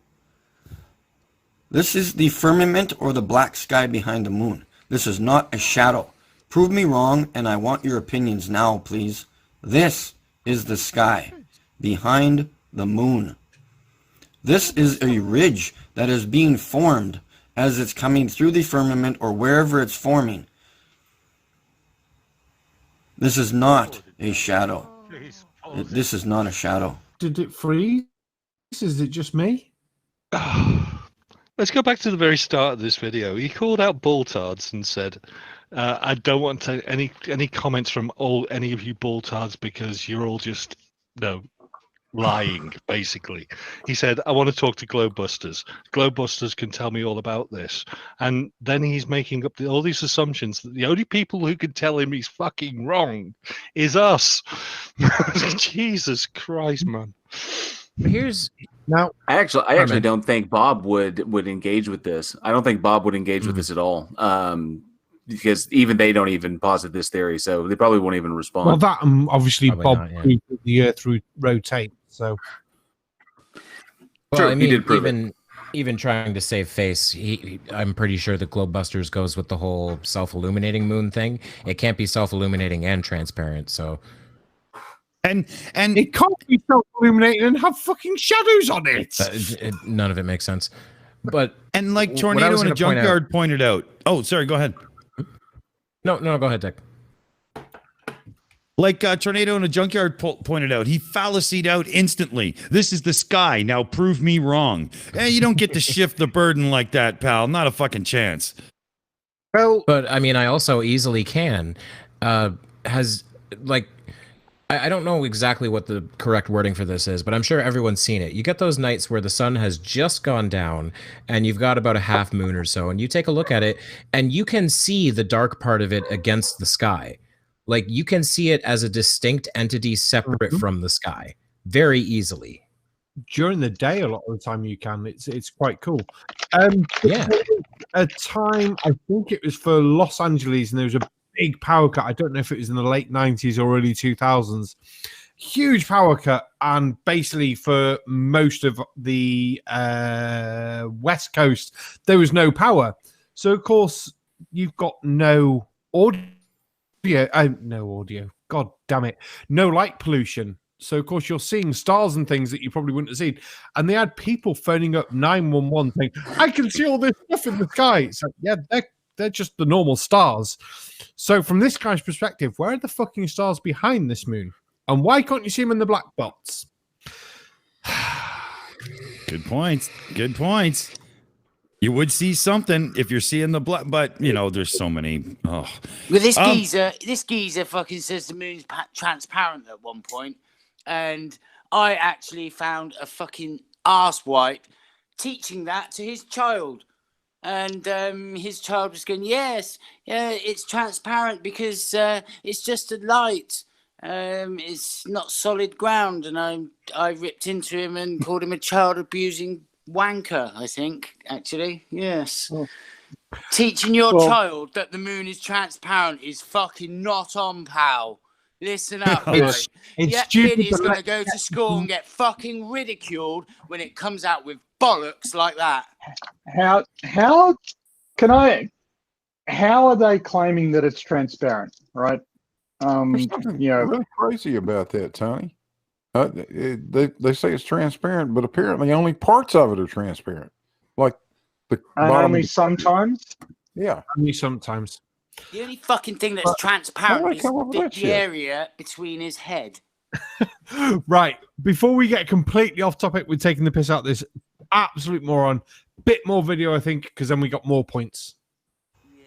This is the firmament or the black sky behind the moon. This is not a shadow. Prove me wrong, and I want your opinions now, please. This is the sky behind the moon. This is a ridge that is being formed as it's coming through the firmament or wherever it's forming. This is not a shadow. This is not a shadow. Did it freeze? Is it just me? Let's go back to the very start of this video. He called out Baltards and said, I don't want any comments from any of you Baltards because you're all just lying, basically. He said, I want to talk to Globebusters. Globebusters can tell me all about this. And then he's making up all these assumptions that the only people who can tell him he's fucking wrong is us. Jesus Christ, man. Now, I actually don't think Bob would engage with this. I don't think Bob would engage with this at all. Because even they don't even posit this theory, so they probably won't even respond. Well, that obviously Probably Bob not, yeah. proved that the Earth would rotate. So, Well, True, I he mean, did prove even trying to save face, I'm pretty sure the Globebusters goes with the whole self-illuminating moon thing. It can't be self-illuminating and transparent, so. And it can't be self-illuminating and have fucking shadows on it. None of it makes sense. But and like what I Tornado was in a gonna point out- Junkyard pointed out. Oh, sorry, go ahead. No, go ahead, Dick. Like Tornado in a Junkyard pointed out, he fallacied out instantly. This is the sky. Now prove me wrong. You don't get to shift the burden like that, pal. Not a fucking chance. Well, but I mean, I also easily can. I don't know exactly what the correct wording for this is, but I'm sure everyone's seen it. You get those nights where the sun has just gone down and you've got about a half moon or so, and you take a look at it and you can see the dark part of it against the sky. Like you can see it as a distinct entity separate from the sky very easily. During the day, a lot of the time you can. It's quite cool. Yeah. A time, I think it was for Los Angeles, and there was a big power cut. I don't know if it was in the late 90s or early 2000s. Huge power cut, and basically for most of the West Coast, there was no power. So, of course, you've got no audio. God damn it. No light pollution. So, of course, you're seeing stars and things that you probably wouldn't have seen. And they had people phoning up 911 saying, I can see all this stuff in the sky. It's like, yeah, they're just the normal stars. So from this guy's perspective, where are the fucking stars behind this moon? And why can't you see them in the black dots? Good points. Good points. You would see something if you're seeing the black, but there's so many. Oh. Well, this geezer fucking says the moon's transparent at one point, and I actually found a fucking arsewipe teaching that to his child. And his child was going, yes, yeah, it's transparent because it's just a light. It's not solid ground. And I ripped into him and called him a child abusing wanker, I think, actually. Yes. Oh. Teaching your child that the moon is transparent is fucking not on, pal. Listen up, right? Your kid is going to go to school and get fucking ridiculed when it comes out with bollocks like that. How can I how are they claiming that it's transparent, right? There's something really crazy about that, Tony. They say it's transparent, but apparently only parts of it are transparent. Like the and bottom only of the sometimes. Yeah, only sometimes. The only fucking thing that's transparent is the shit? area between his head. Right. Before we get completely off topic, we're taking the piss out of this absolute moron. Bit more video, I think, because then we got more points.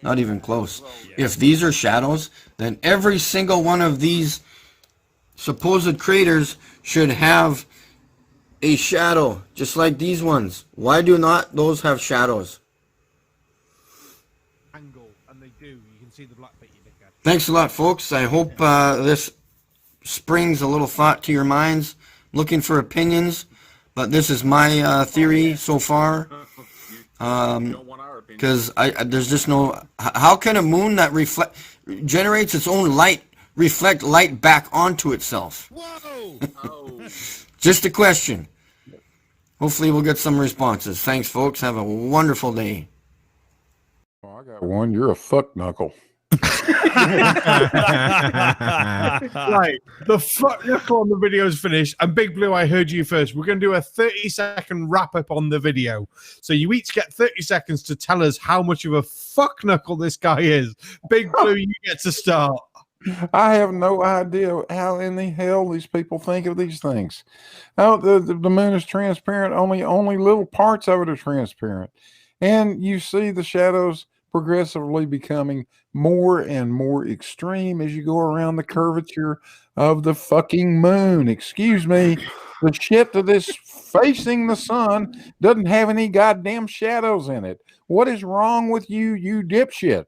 Not even close. If these are shadows, then every single one of these supposed craters should have a shadow, just like these ones. Why do not those have shadows? Angle, and they do. You can see the black bit, you dickhead. Thanks a lot, folks. I hope this springs a little thought to your minds. Looking for opinions, but this is my theory so far. Because there's just no. How can a moon that generates its own light reflect light back onto itself? Whoa! Just a question. Hopefully we'll get some responses. Thanks, folks. Have a wonderful day. Oh, I got one. You're a fuck knuckle. Right, the fuck knuckle on the video is finished, and Big Blue, I heard you first. We're going to do a 30-second wrap-up on the video, so you each get 30 seconds to tell us how much of a fuck knuckle this guy is. Big Blue, you get to start. I have no idea how in the hell these people think of these things. Oh, the moon is transparent. Only little parts of it are transparent, and you see the shadows progressively becoming more and more extreme as you go around the curvature of the fucking moon. Excuse me, the shit that is facing the sun doesn't have any goddamn shadows in it. What is wrong with you, you dipshit?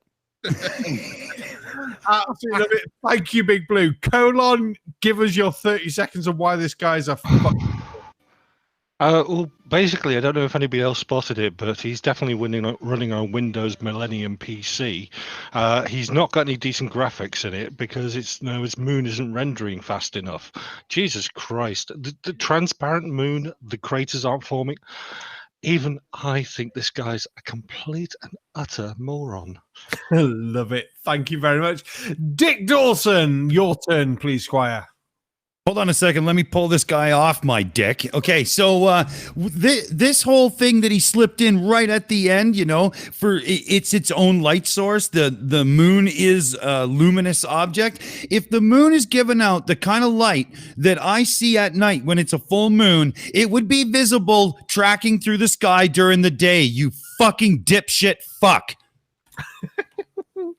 Absolutely. Thank you, Big Blue. Colon, give us your 30 seconds of why this guy's a fuck. Well, basically, I don't know if anybody else spotted it, but he's definitely running on Windows Millennium PC. He's not got any decent graphics in it because his moon isn't rendering fast enough. Jesus Christ. The transparent moon, the craters aren't forming. Even I think this guy's a complete and utter moron. Love it. Thank you very much. Dick Dawson, your turn, please, Squire. Hold on a second. Let me pull this guy off my dick. Okay, so this whole thing that he slipped in right at the end, it's its own light source. The moon is a luminous object. If the moon is giving out the kind of light that I see at night when it's a full moon, it would be visible tracking through the sky during the day. You fucking dipshit fuck.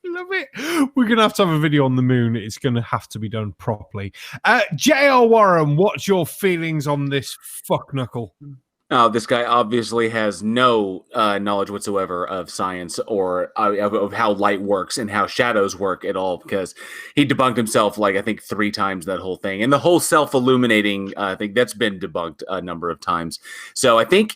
Love it. We're going to have a video on the moon. It's going to have to be done properly. J.R. Warren, what's your feelings on this fuck knuckle? This guy obviously has no knowledge whatsoever of science or of how light works and how shadows work at all, because he debunked himself I think 3 times that whole thing. And the whole self-illuminating thing, that's been debunked a number of times. So I think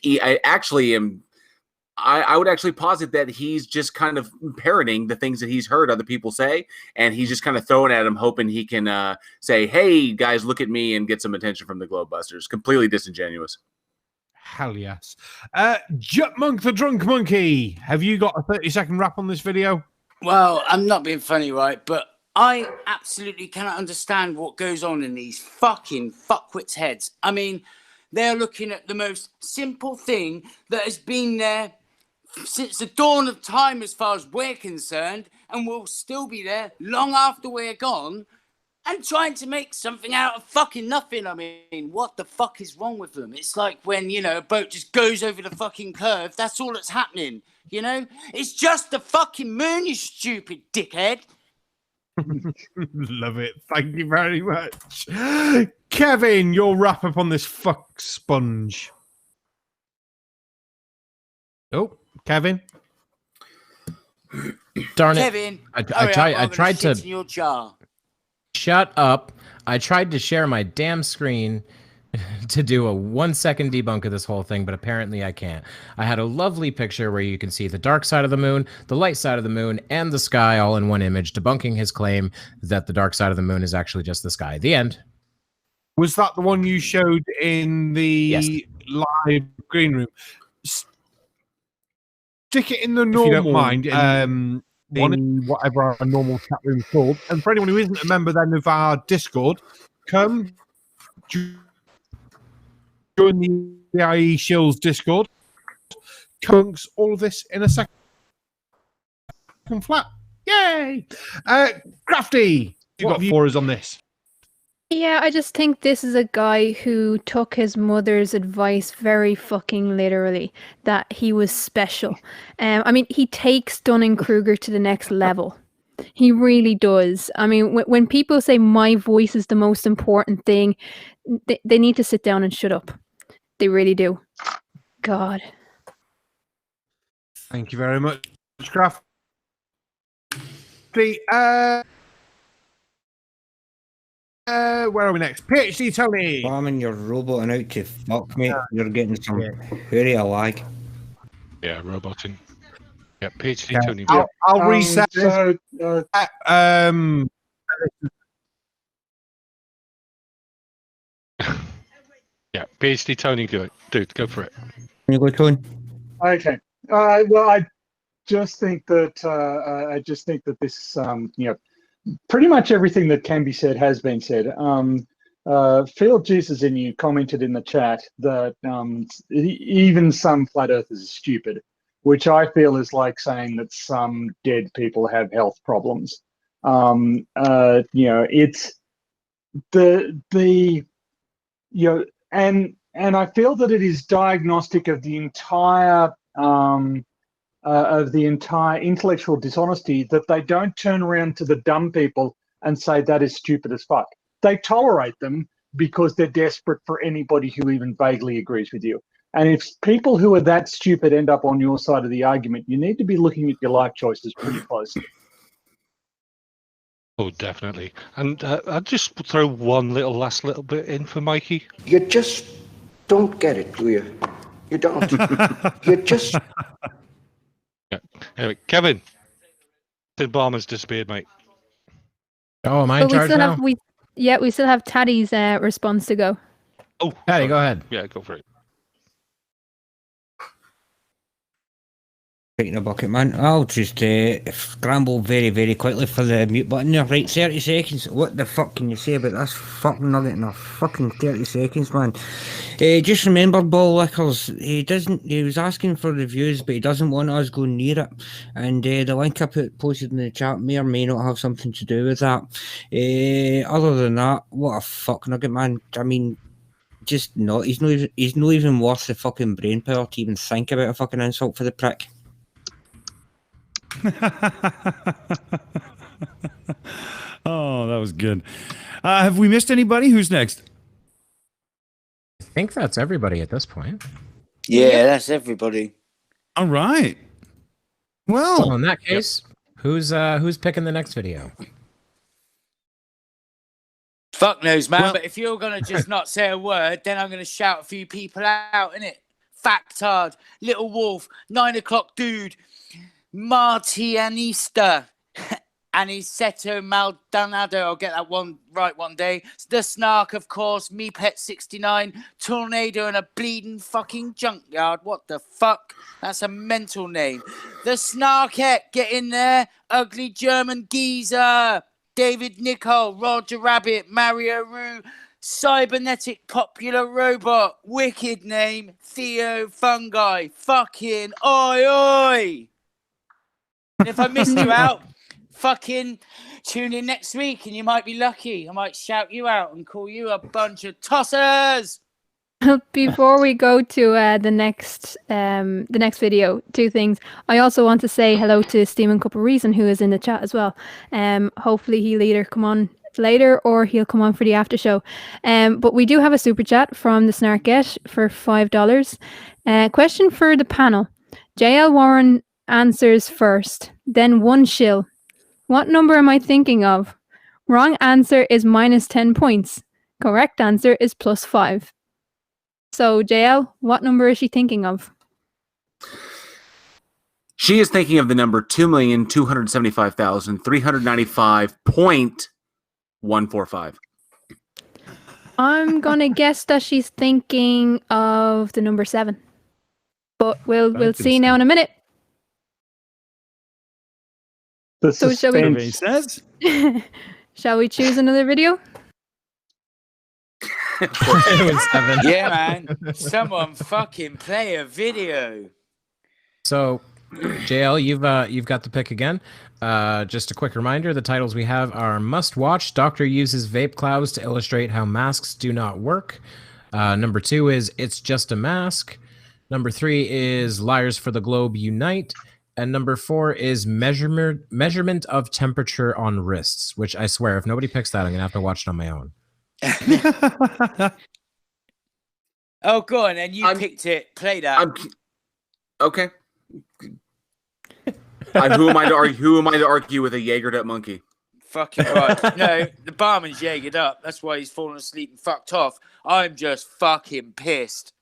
I would actually posit that he's just kind of parroting the things that he's heard other people say, and he's just kind of throwing at him, hoping he can say, hey, guys, look at me, and get some attention from the Globebusters. Completely disingenuous. Hell yes. Jutmonkthedrunk Monkey, have you got a 30-second wrap on this video? Well, I'm not being funny, right? But I absolutely cannot understand what goes on in these fucking fuckwits' heads. I mean, they're looking at the most simple thing that has been there since the dawn of time, as far as we're concerned, and will still be there long after we're gone, and trying to make something out of fucking nothing. I mean, what the fuck is wrong with them? It's like when, a boat just goes over the fucking curve. That's all that's happening, It's just the fucking moon, you stupid dickhead. Love it. Thank you very much. Kevin, your wrap up on this fuck sponge. Oh, Kevin. Darn it. Kevin, I tried to in your jar. Shut up. I tried to share my damn screen to do a 1-second debunk of this whole thing, but apparently I can't. I had a lovely picture where you can see the dark side of the moon, the light side of the moon, and the sky all in one image, debunking his claim that the dark side of the moon is actually just the sky. The end. Was that the one you showed in the live green room? Stick it in the normal. If you don't mind. in whatever our normal chat room is called. And for anyone who isn't a member then of our Discord, come join the EiE Shills Discord. Amongst all of this in a second flat. Yay! Krafty, you got for us on this. Yeah, I just think this is a guy who took his mother's advice very fucking literally, that he was special. I mean, he takes Dunning-Kruger to the next level. He really does. I mean, when people say my voice is the most important thing, they need to sit down and shut up. They really do. God. Thank you very much, Krafty. Where are we next? PhD Tony. Barman, you're roboting out to fuck me. You're getting some hurry a lag. Yeah, roboting. Yeah, PhD Tony. I'll reset. Yeah, PhD Tony, dude, go for it. You go, Tony. Okay. Well, I just think that this, pretty much everything that can be said has been said. Phil Jesus in you commented in the chat that even some flat earthers are stupid, which I feel is like saying that some dead people have health problems. It's and I feel that it is diagnostic of the entire intellectual dishonesty that they don't turn around to the dumb people and say that is stupid as fuck. They tolerate them because they're desperate for anybody who even vaguely agrees with you. And if people who are that stupid end up on your side of the argument, you need to be looking at your life choices pretty closely. Oh, definitely. And I'll just throw one last little bit in for Mikey. You just don't get it, do you? You don't. You just... Yeah. Anyway, Kevin, the Barman's disappeared, mate. Oh, am I in charge now? We still have Tattie's response to go. Oh, Tattie, go ahead. Yeah, go for it. Right in a bucket, man. I'll just scramble very, very quickly for the mute button there. Right, 30 seconds. What the fuck can you say about this fucking nugget in a fucking 30 seconds, man? Just remember, ball lickers, he was asking for reviews, but he doesn't want us going near it. And the link I posted in the chat may or may not have something to do with that. Other than that, what a fuck nugget, man. I mean, just not. He's not even worth the fucking brain power to even think about a fucking insult for the prick. Oh, that was good. Have we missed anybody? Who's next? I think that's everybody at this point. Yeah, that's everybody. All right. Well, in that case, who's picking the next video? Fuck knows, man. But if you're gonna just not say a word, then I'm gonna shout a few people out, innit? Factard, Little Wolf, 9 o'clock dude, Martianista, Aniceto Maldonado. I'll get that one right one day. The Snark, of course. Me Pet 69, Tornado in a bleeding fucking junkyard. What the fuck? That's a mental name. The Snarkette, get in there. Ugly German Geezer, David Nicole, Roger Rabbit, Mario Roo, Cybernetic Popular Robot, wicked name, Theo Fungi, fucking oi oi. And if I missed you out, fucking tune in next week and you might be lucky. I might shout you out and call you a bunch of tossers. Before we go to the next video, two things. I also want to say hello to Steven Cup of Reason, who is in the chat as well. Hopefully he'll either come on later or he'll come on for the after show. But we do have a super chat from the Snarkette for $5. Question for the panel. JL Warren answers first, then one shill. What number am I thinking of? Wrong answer is minus 10 points. Correct answer is plus 5. So, JL, what number is she thinking of? She is thinking of the number 2,275,395.145. I'm gonna guess that she's thinking of the number 7. But we'll see now in a minute. The So shall we- Survey says. Shall we choose another video? It was 7. Yeah, man. Someone fucking play a video. So, JL, you've got the pick again. Just a quick reminder: the titles we have are "Must Watch." Doctor uses vape clouds to illustrate how masks do not work. Number 2 is "It's Just a Mask." Number 3 is "Liars for the Globe Unite." And number 4 is measurement of temperature on wrists, which I swear, if nobody picks that, I'm gonna have to watch it on my own. Oh, go on, and you picked it. Play that. Okay. Who am I to argue with a Jaegered up monkey? Fucking right. No, the barman's Jaegered up. That's why he's fallen asleep and fucked off. I'm just fucking pissed.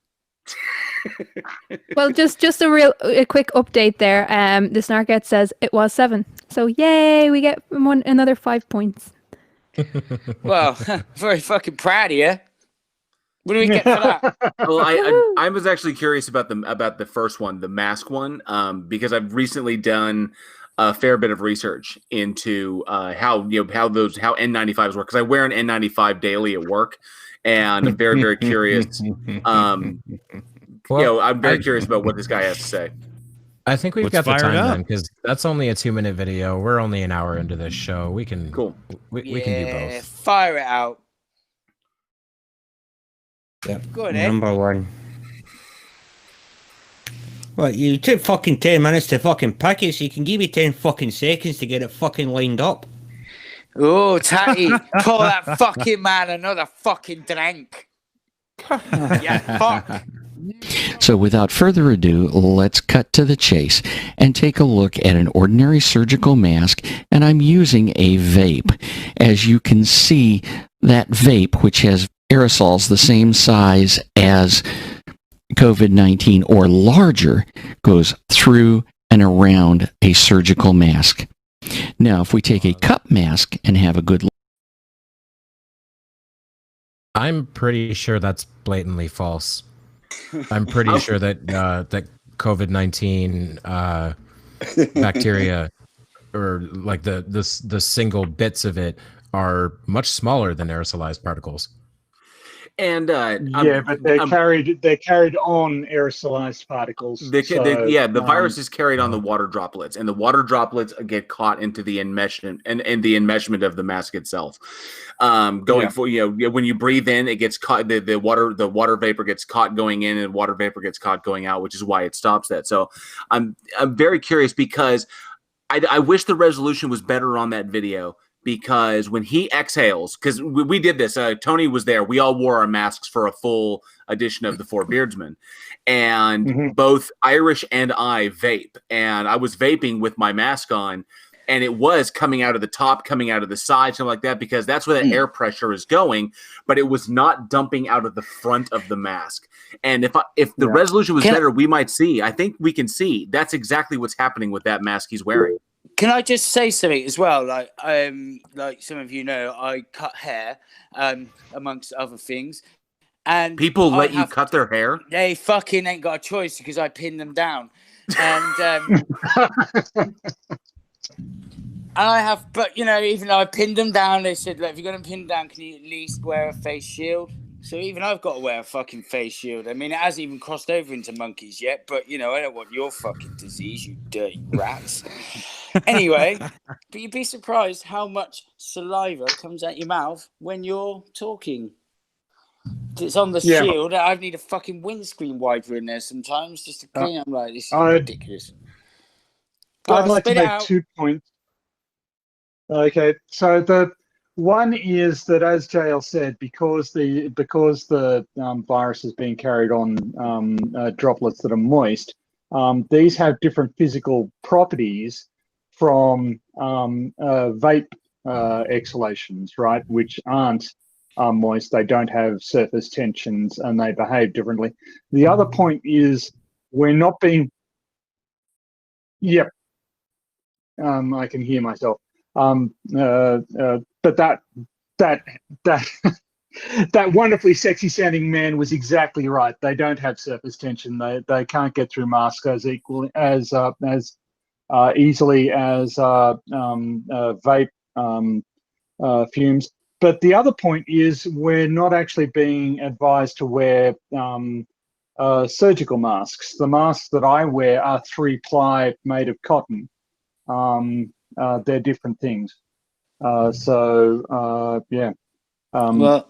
Well, just a quick update there. The Snarket says it was 7. So yay, we get another 5 points. Well, very fucking proud of you. What do we get for that? Well, I was actually curious about the first one, the mask one, because I've recently done a fair bit of research into how N95s work, because I wear an N95 daily at work, and I'm very, very curious. I'm very curious about what this guy has to say. I think we've got the time then, because that's only a 2-minute video. We're only an hour into this show. We can we can do both. Fire it out. Yep. Go on, Ed. Number 1. What, you took fucking 10 minutes to fucking pick it, so you can give me 10 fucking seconds to get it fucking lined up. Oh, Tatty, pour that fucking man another fucking drink. Yeah, fuck. So without further ado, let's cut to the chase and take a look at an ordinary surgical mask, and I'm using a vape. As you can see, that vape, which has aerosols the same size as COVID-19 or larger, goes through and around a surgical mask. Now, if we take a cup mask and have a good look, I'm pretty sure that's blatantly false. I'm pretty sure that that COVID-19 bacteria, or like the single bits of it, are much smaller than aerosolized particles. And but they're carried on aerosolized particles. The virus is carried on the water droplets, and the water droplets get caught into the enmeshment and the enmeshment of the mask itself. When you breathe in, it gets caught. The water vapor gets caught going in, and water vapor gets caught going out, which is why it stops that. So I'm very curious, because I wish the resolution was better on that video. Because when he exhales, because we did this, Tony was there. We all wore our masks for a full edition of the Four Beardsmen, and both Irish and I vape. And I was vaping with my mask on, and it was coming out of the top, coming out of the side, something like that, because that's where the air pressure is going. But it was not dumping out of the front of the mask. And if the resolution was better, we might see. I think we can see that's exactly what's happening with that mask he's wearing. Can I just say something as well? Like some of you know, I cut hair, amongst other things. And people let you cut their hair? They fucking ain't got a choice, because I pinned them down. And I have, but even though I pinned them down, they said, look, if you're going to pin them down, can you at least wear a face shield? So even I've got to wear a fucking face shield. I mean, it hasn't even crossed over into monkeys yet, but I don't want your fucking disease, you dirty rats. Anyway, but you'd be surprised how much saliva comes out your mouth when you're talking. It's on the shield. I need a fucking windscreen wiper in there sometimes just to clean. I'm like, this is ridiculous. I'd like to make 2 points. Okay, so the one is that, as JL said, because the virus is being carried on droplets that are moist, these have different physical properties from vape exhalations, right? Which aren't moist. They don't have surface tensions, and they behave differently. The other point is we're not being. Yep. I can hear myself. But that that wonderfully sexy sounding man was exactly right. They don't have surface tension. They can't get through masks as equally as easily as vape fumes. But the other point is we're not actually being advised to wear surgical masks. The masks that I wear are 3-ply made of cotton. They're different things. Yeah. Good.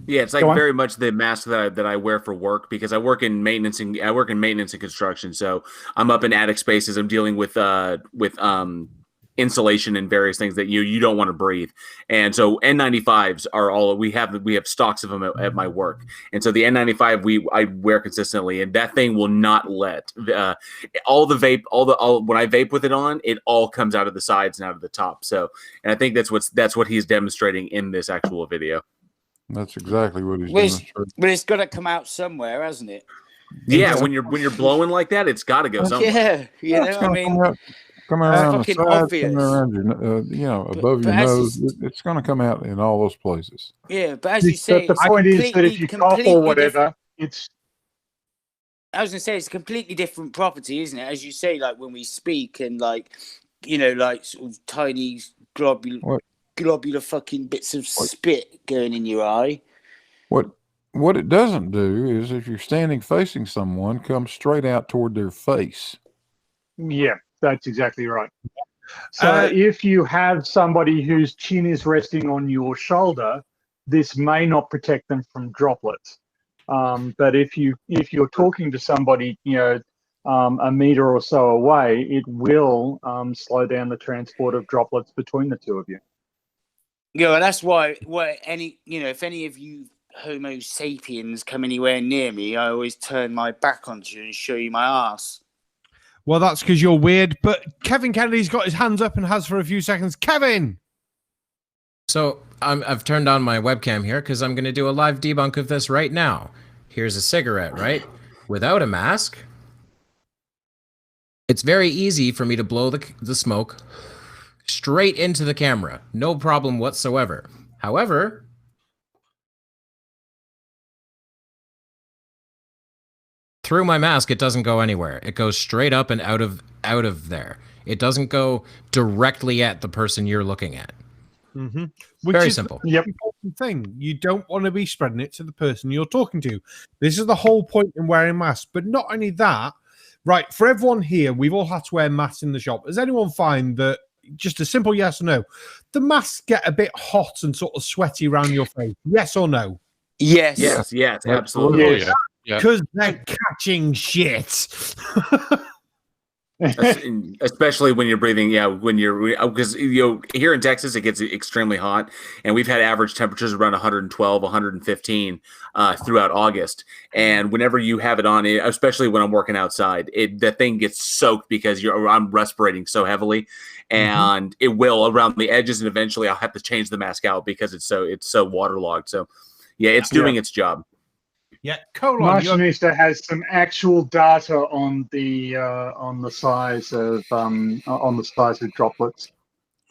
Yeah, it's like very much the mask that I wear for work because I work in maintenance and construction. So I'm up in attic spaces. I'm dealing with insulation and various things that you don't want to breathe. And so N95s are all we have stocks of them at my work. And so the N95 I wear consistently, and that thing will not let all the vape when I vape with it on, it all comes out of the sides and out of the top. So, and I think that's what he's demonstrating in this actual video. That's exactly what he's demonstrating. But it's got to come out somewhere, hasn't it? Yeah, when you're blowing like that, it's got to go somewhere. Yeah, you know what I mean. Come around the sides, obvious. come around your, above your nose. It's going to come out in all those places. Yeah, but as you say, the point is that if you cough or whatever, it's. I was going to say it's a completely different property, isn't it? As you say, like when we speak and like sort of tiny globular fucking bits of spit going in your eye. What it doesn't do is if you're standing facing someone, come straight out toward their face. Yeah, that's exactly right. So if you have somebody whose chin is resting on your shoulder, this may not protect them from droplets. But if you're talking to somebody, a meter or so away, it will slow down the transport of droplets between the two of you. Yeah, well, that's why if any of you Homo sapiens come anywhere near me, I always turn my back onto you and show you my ass. Well, that's because you're weird. But Kevin Kennedy's got his hands up and has for a few seconds. Kevin! So I've turned on my webcam here because I'm going to do a live debunk of this right now. Here's a cigarette, right? Without a mask. It's very easy for me to blow the smoke straight into the camera. No problem whatsoever. However, through my mask, it doesn't go anywhere. It goes straight up and out of there. It doesn't go directly at the person you're looking at. Mm-hmm. Very simple. The important thing. You don't want to be spreading it to the person you're talking to. This is the whole point in wearing masks. But not only that, right, for everyone here, we've all had to wear masks in the shop. Does anyone find that, just a simple yes or no, the masks get a bit hot and sort of sweaty around your face? Yes or no? Yes. Yes, absolutely. Because they're catching shit. Especially when you're breathing, because here in Texas it gets extremely hot, and we've had average temperatures around 112, 115 throughout August. And whenever you have it on, especially when I'm working outside, the thing gets soaked because I'm respirating so heavily, and it will around the edges, and eventually I'll have to change the mask out because it's so waterlogged. So yeah, it's doing its job. Yeah, Martinista has some actual data on the size of droplets.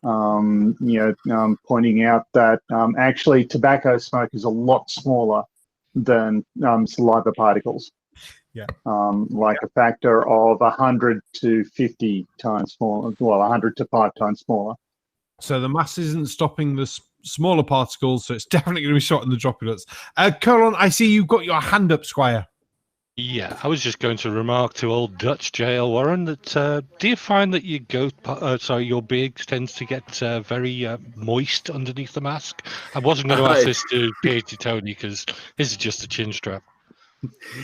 Pointing out that actually tobacco smoke is a lot smaller than saliva particles. Yeah, like a factor of 100 to 50 times smaller. Well, 100 to 5 times smaller. So the mass isn't stopping the smaller particles, so it's definitely going to be stopping the droplets. Colin, I see you've got your hand up, Squire. Yeah, I was just going to remark to old Dutch JL Warren that do you find that your beard tends to get very moist underneath the mask? I wasn't going to ask this to PhD Tony because this is just a chin strap.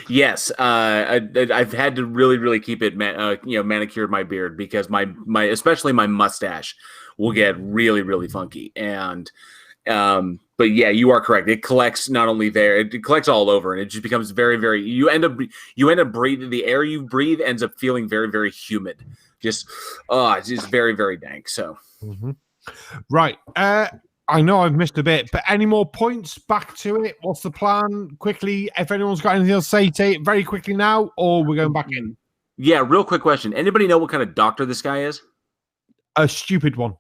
Yes, I've had to really keep it, manicured my beard because my especially my mustache will get really funky. And but yeah, you are correct. It collects not only there, it collects all over, and it just becomes very. You end up breathing, the air you breathe ends up feeling very humid. It's just very dank. So right. I know I've missed a bit, but any more points back to it? What's the plan? Quickly, if anyone's got anything else to say it very quickly now, or we're going back in. Yeah, real quick question. Anybody know what kind of doctor this guy is? A stupid one.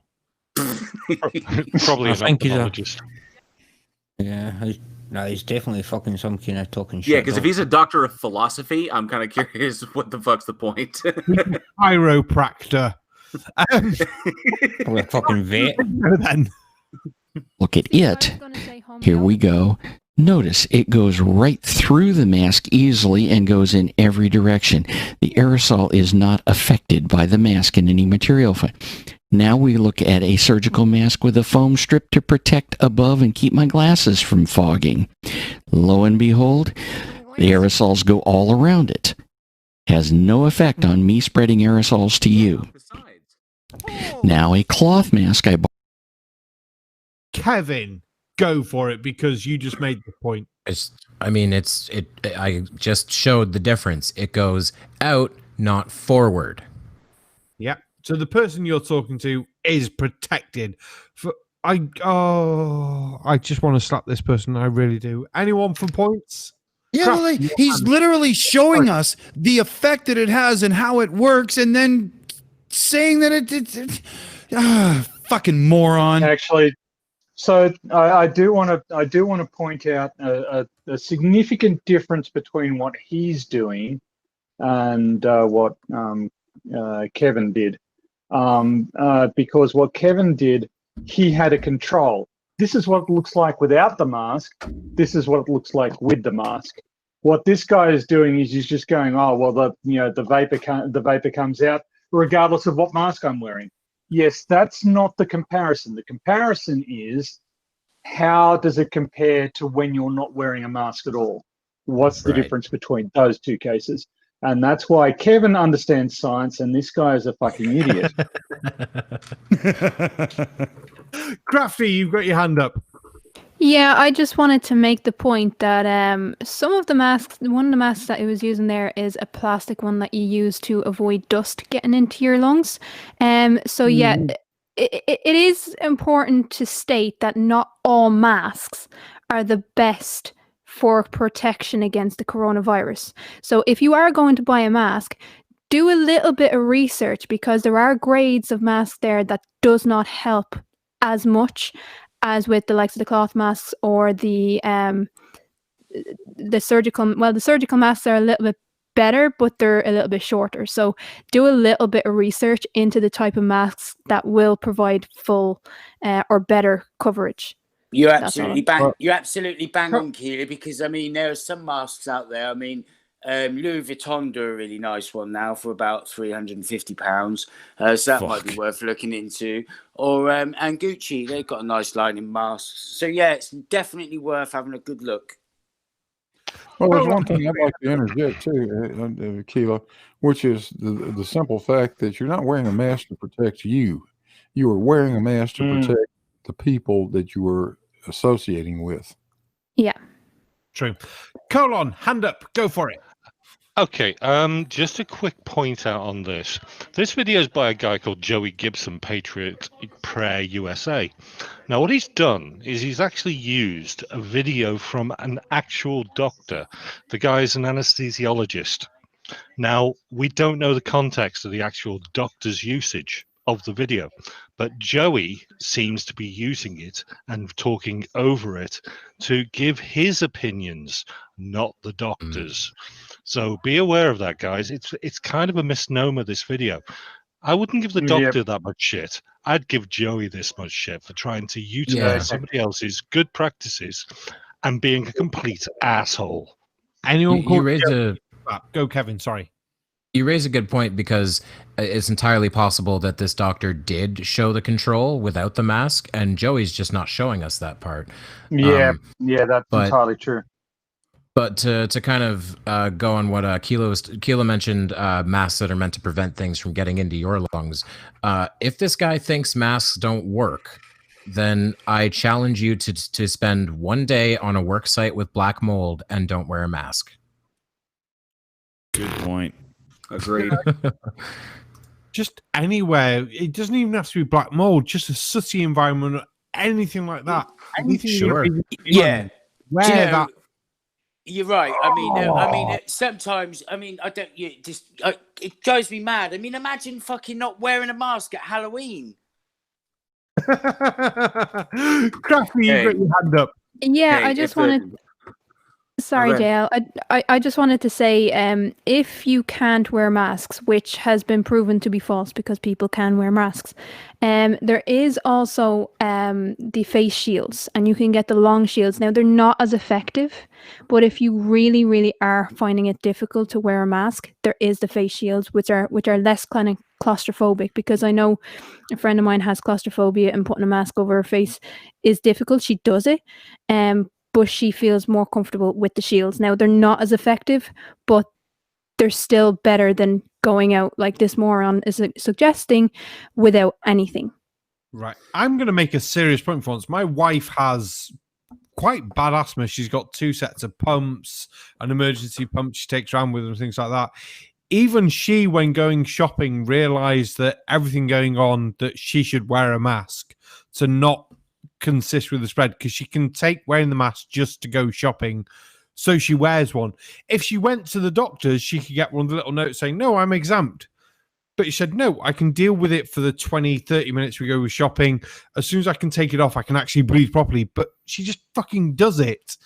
Probably an ophthalmologist. Yeah, No, he's definitely fucking some kind of talking shit. Yeah, because if he's a doctor of philosophy, I'm kind of curious what the fuck's the point. Chiropractor. Or a fucking vet. Then. Look at it. Here we go. Notice it goes right through the mask easily and goes in every direction. The aerosol is not affected by the mask in any material. Now we look at a surgical mask with a foam strip to protect above and keep my glasses from fogging. Lo and behold, the aerosols go all around it. Has no effect on me spreading aerosols to you. Now a cloth mask I bought. Kevin, go for it because you just made the point. I just showed the difference. It goes out, not forward. Yeah. So the person you're talking to is protected. I just want to slap this person. I really do. Anyone for points? Yeah, well, he's literally showing us the effect that it has and how it works, and then saying that it's fucking moron. Actually, so I do want to point out a significant difference between what he's doing and what Kevin did. Because what Kevin did, he had a control. This is what it looks like without the mask. This is what it looks like with the mask. What this guy is doing is he's just going, oh well, the vapor comes out regardless of what mask I'm wearing. Yes, that's not the comparison. The comparison is how does it compare to when you're not wearing a mask at all? What's the difference between those two cases? And that's why Kevin understands science and this guy is a fucking idiot. Krafty, you've got your hand up. Yeah, I just wanted to make the point that some of the masks, one of the masks that he was using there is a plastic one that you use to avoid dust getting into your lungs. So yeah, it is important to state that not all masks are the best for protection against the coronavirus. So if you are going to buy a mask, do a little bit of research because there are grades of masks there that does not help as much as with the likes of the cloth masks or the surgical. Well, the surgical masks are a little bit better, but they're a little bit shorter. So do a little bit of research into the type of masks that will provide full or better coverage. You're absolutely bang. You're absolutely bang on, Keelah, because I mean there are some masks out there. I mean, Louis Vuitton do a really nice one now for about £350, so that might be worth looking into. Or and Gucci, they've got a nice line in masks. So yeah, it's definitely worth having a good look. Well, there's one thing I'd like to interject too, Keelah, which is the simple fact that you're not wearing a mask to protect you. You are wearing a mask to protect the people that you are associating with. Yeah. True. Colon, hand up. Go for it. Okay, just a quick point out on this. This video is by a guy called Joey Gibson, Patriot Prayer USA. Now, what he's done is he's actually used a video from an actual doctor. The guy is an anesthesiologist. Now, we don't know the context of the actual doctor's usage of the video, but Joey seems to be using it and talking over it to give his opinions, not the doctor's. So be aware of that, guys. It's kind of a misnomer, this video. I wouldn't give the doctor that much shit. I'd give Joey this much shit for trying to utilize somebody else's good practices and being a complete asshole. Anyone Go, Kevin, sorry. You raise a good point because it's entirely possible that this doctor did show the control without the mask, and Joey's just not showing us that part. That's entirely true. But to kind of go on what Keelah mentioned, masks that are meant to prevent things from getting into your lungs. If this guy thinks masks don't work, then I challenge you to spend one day on a work site with black mold and don't wear a mask. Good point. Agreed. Just anywhere. It doesn't even have to be black mold, just a sooty environment or anything like that. Sure. Yeah. Wear that. You're right. I mean, sometimes, I don't. It drives me mad. I mean, imagine fucking not wearing a mask at Halloween. Krafty, you've got your hand up. Yeah, Hey, I if just the- wanted. Sorry, Okay. JL. I just wanted to say, if you can't wear masks, which has been proven to be false because people can wear masks, there is also the face shields, and you can get the long shields. Now, they're not as effective, but if you really, really are finding it difficult to wear a mask, there is the face shields, which are less kind of claustrophobic. Because I know a friend of mine has claustrophobia, and putting a mask over her face is difficult. She does it, but she feels more comfortable with the shields. Now, they're not as effective, but they're still better than going out like this moron is suggesting without anything. Right. I'm going to make a serious point for once. My wife has quite bad asthma. She's got 2 sets of pumps, an emergency pump she takes around with her and things like that. Even she, when going shopping, realized that everything going on, that she should wear a mask to not consist with the spread, because she can take wearing the mask just to go shopping, so she wears one. If she went to the doctors, she could get one of the little notes saying, no, I'm exempt. But she said, no, I can deal with it for the 20-30 minutes we go shopping. As soon as I can take it off, I can actually breathe properly. But she just fucking does it.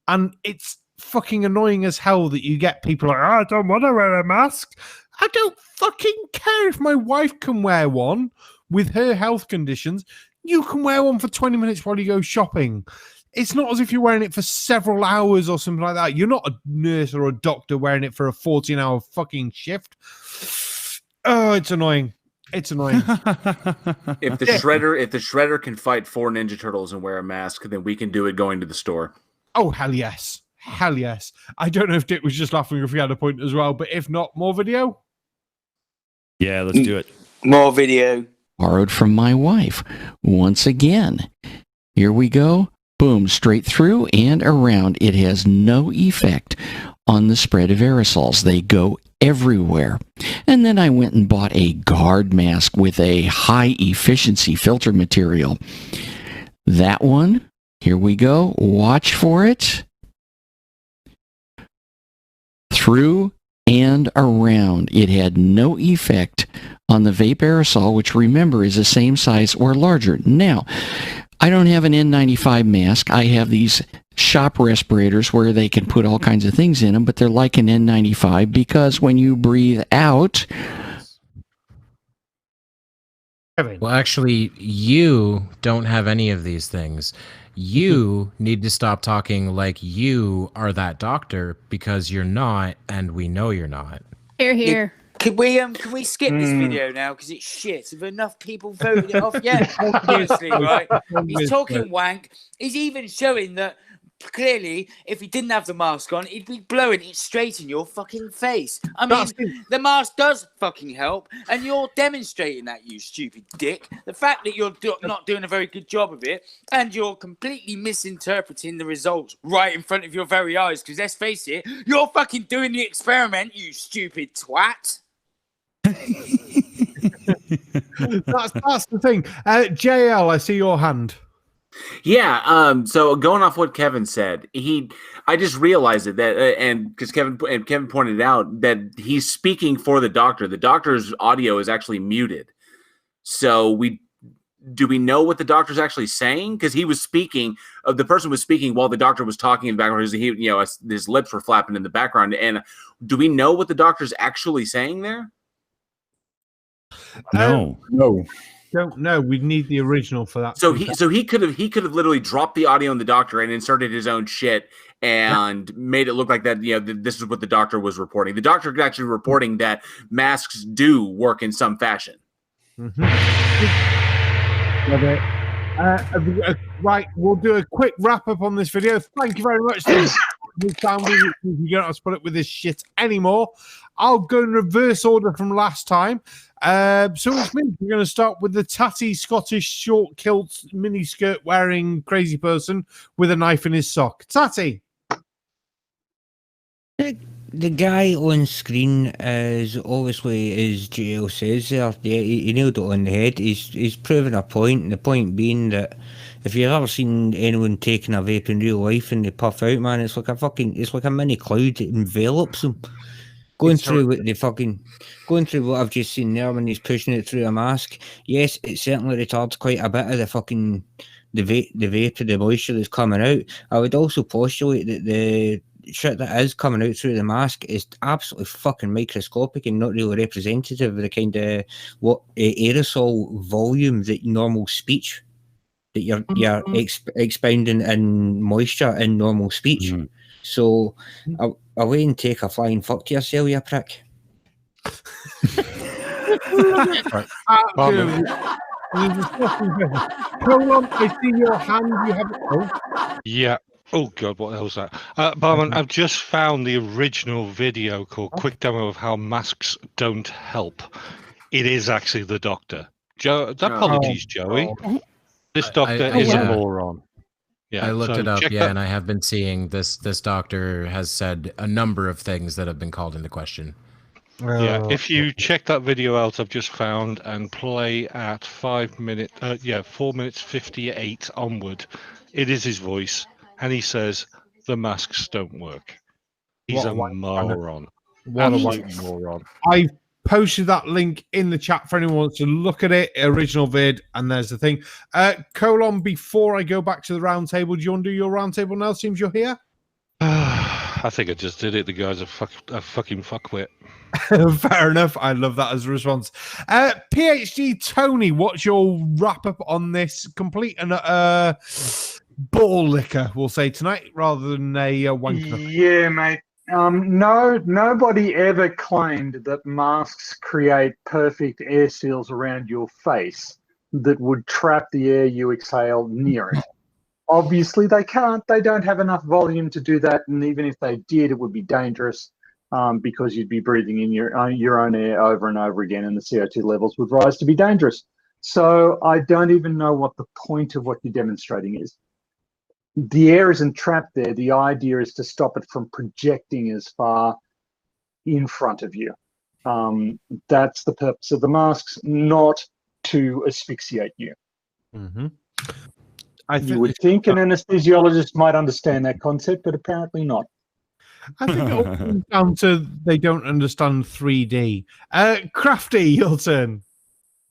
And it's fucking annoying as hell that you get people like, I don't want to wear a mask. I don't fucking care if my wife can wear one with her health conditions. You can wear one for 20 minutes while you go shopping. It's not as if you're wearing it for several hours or something like that. You're not a nurse or a doctor wearing it for a 14-hour fucking shift. Oh, it's annoying. It's annoying. If the shredder can fight 4 Ninja Turtles and wear a mask, then we can do it going to the store. Oh, hell yes. Hell yes. I don't know if Dick was just laughing or if he had a point as well, but if not, more video? Yeah, let's do it. More video. Borrowed from my wife. Once again. Here we go. Boom, straight through and around. It has no effect on the spread of aerosols. They go everywhere. And then I went and bought a guard mask with a high efficiency filter material. That one, here we go. Watch for it. Through and around. It had no effect on the vape aerosol, which remember is the same size or larger. Now, I don't have an N95 mask. I have these shop respirators where they can put all kinds of things in them, but they're like an N95 because when you breathe out... Well, actually, you don't have any of these things. You need to stop talking like you are that doctor, because you're not, and we know you're not. Here, here. Can we skip this video now because it's shit? Have enough people voted it off yet? Honestly, right? He's talking wank. He's even showing that clearly, if he didn't have the mask on, he'd be blowing it straight in your fucking face. I mean, the mask does fucking help, and you're demonstrating that, you stupid dick. The fact that you're not doing a very good job of it, and you're completely misinterpreting the results right in front of your very eyes, because let's face it, you're fucking doing the experiment, you stupid twat. That's the thing. JL, I see your hand. Yeah. So going off what Kevin said, I just realized it that, and because Kevin pointed out that he's speaking for the doctor. The doctor's audio is actually muted. So do we know what the doctor's actually saying? Because he was speaking. The person was speaking while the doctor was talking in the background. His lips were flapping in the background. And do we know what the doctor's actually saying there? No. Don't know. We'd need the original for that. So he could have literally dropped the audio in the doctor and inserted his own shit and made it look like that. This is what the doctor was reporting. The doctor was actually reporting that masks do work in some fashion. Mm-hmm. Right, we'll do a quick wrap up on this video. Thank you very much. You don't have to put up with this shit anymore. I'll go in reverse order from last time. So it's me. We're going to start with the tatty Scottish short kilt miniskirt wearing crazy person with a knife in his sock. Tatty. The guy on screen is obviously, as JL says there, he nailed it on the head. He's proven a point. The point being that if you've ever seen anyone taking a vape in real life and they puff out, man, it's like a mini cloud that envelops them. Going through what I've just seen there when he's pushing it through a mask, yes, it certainly retards quite a bit of the fucking the vapor, the moisture that's coming out. I would also postulate that the shit that is coming out through the mask is absolutely fucking microscopic and not really representative of the kind of aerosol volume that normal speech that you're expounding in moisture in normal speech. So away and take a flying fuck to yourself, you prick. Absolutely. Colon, I see your hand. You have it. Yeah. Oh God, what the hell's that? Barman, I've just found the original video called "Quick Demo of How Masks Don't Help." It is actually the doctor. Apologies, Joey. This doctor is a moron. Yeah, I looked so it up. check Yeah, that. and I have been seeing this. This doctor has said a number of things that have been called into question. Yeah, if you check that video out, I've just found and play at 4 minutes 58 onward, it is his voice, and he says the masks don't work. He's a moron. Absolute moron. I've posted that link in the chat for anyone who wants to look at it. Original vid, and there's the thing. Colon, before I go back to the round table, do you want to do your round table now? Seems you're here. I think I just did it. The guy's a fucking fuckwit. Fair enough. I love that as a response. PhD Tony, what's your wrap up on this complete and ball liquor, we'll say tonight, rather than a wanker? Yeah, mate. Nobody ever claimed that masks create perfect air seals around your face that would trap the air you exhale near it. Obviously, they can't. They don't have enough volume to do that, and even if they did, it would be dangerous because you'd be breathing in your own air over and over again, and the CO2 levels would rise to be dangerous. So I don't even know what the point of what you're demonstrating is. The air isn't trapped there. The idea is to stop it from projecting as far in front of you. That's the purpose of the masks, not to asphyxiate you. Mm-hmm. You would think an anesthesiologist might understand that concept, but apparently not. I think it all comes down to they don't understand 3D. Krafty, your turn.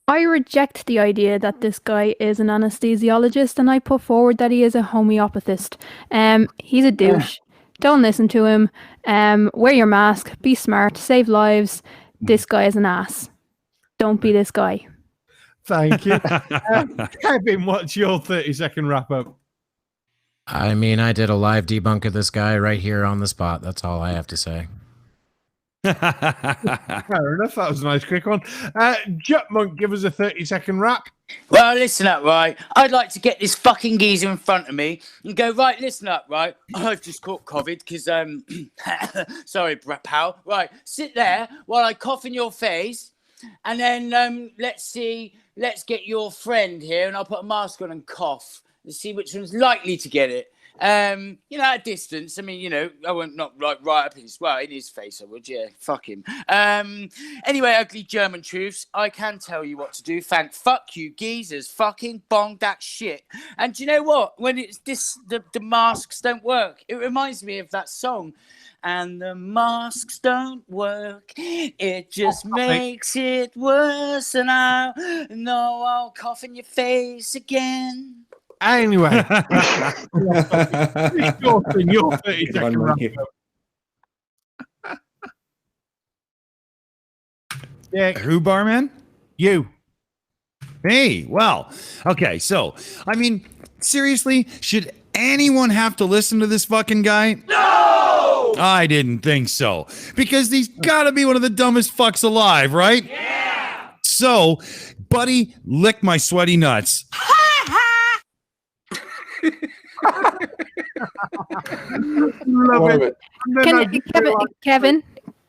I reject the idea that this guy is an anesthesiologist, and I put forward that he is a homeopathist. He's a douche. Don't listen to him. Wear your mask. Be smart. Save lives. This guy is an ass. Don't be this guy. Thank you. Kevin, what's your 30-second wrap-up? I mean, I did a live debunk of this guy right here on the spot. That's all I have to say. Fair enough. That was a nice quick one. Jutmonk, give us a 30-second wrap. Well, listen up, right? I'd like to get this fucking geezer in front of me and go, right, listen up, right? I've just caught COVID because, sorry, pal. Right, sit there while I cough in your face. And then let's get your friend here, and I'll put a mask on and cough. Let's see which one's likely to get it. At a distance. I mean, I won't not right up in his face. I would, yeah. Fuck him. Anyway, ugly German truths. I can tell you what to do. Fuck you, geezers. Fucking bong that shit. And do you know what? When it's the masks don't work. It reminds me of that song. And the masks don't work. It just makes it worse. And I'll cough in your face again. Anyway, your 30-second wrap-up. Yeah, who, Barman? You. Hey, well, okay, so, I mean, seriously, should anyone have to listen to this fucking guy? No! I didn't think so. Because he's gotta be one of the dumbest fucks alive, right? Yeah! So, buddy, lick my sweaty nuts. Love it.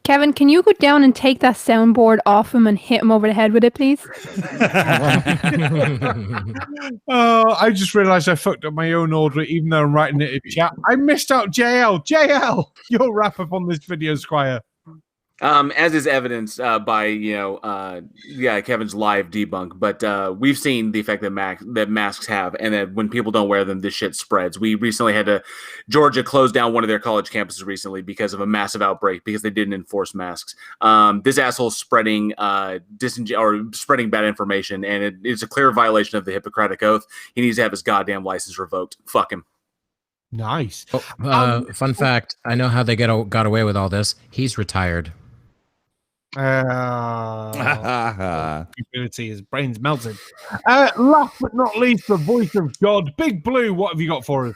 Kevin, can you go down and take that soundboard off him and hit him over the head with it, please? Oh, I just realized I fucked up my own order, even though I'm writing it in chat. I missed out JL. JL, your wrap up on this video, Squire. As is evidenced by Kevin's live debunk, but we've seen the effect that masks have, and that when people don't wear them, this shit spreads. We recently had Georgia close down one of their college campuses recently because of a massive outbreak because they didn't enforce masks. This asshole's spreading spreading bad information, and it's a clear violation of the Hippocratic Oath. He needs to have his goddamn license revoked. Fuck him. Nice. Fun fact: I know how they got away with all this. He's retired. His brain's melted. Last but not least, the voice of God, Big Blue. What have you got for us?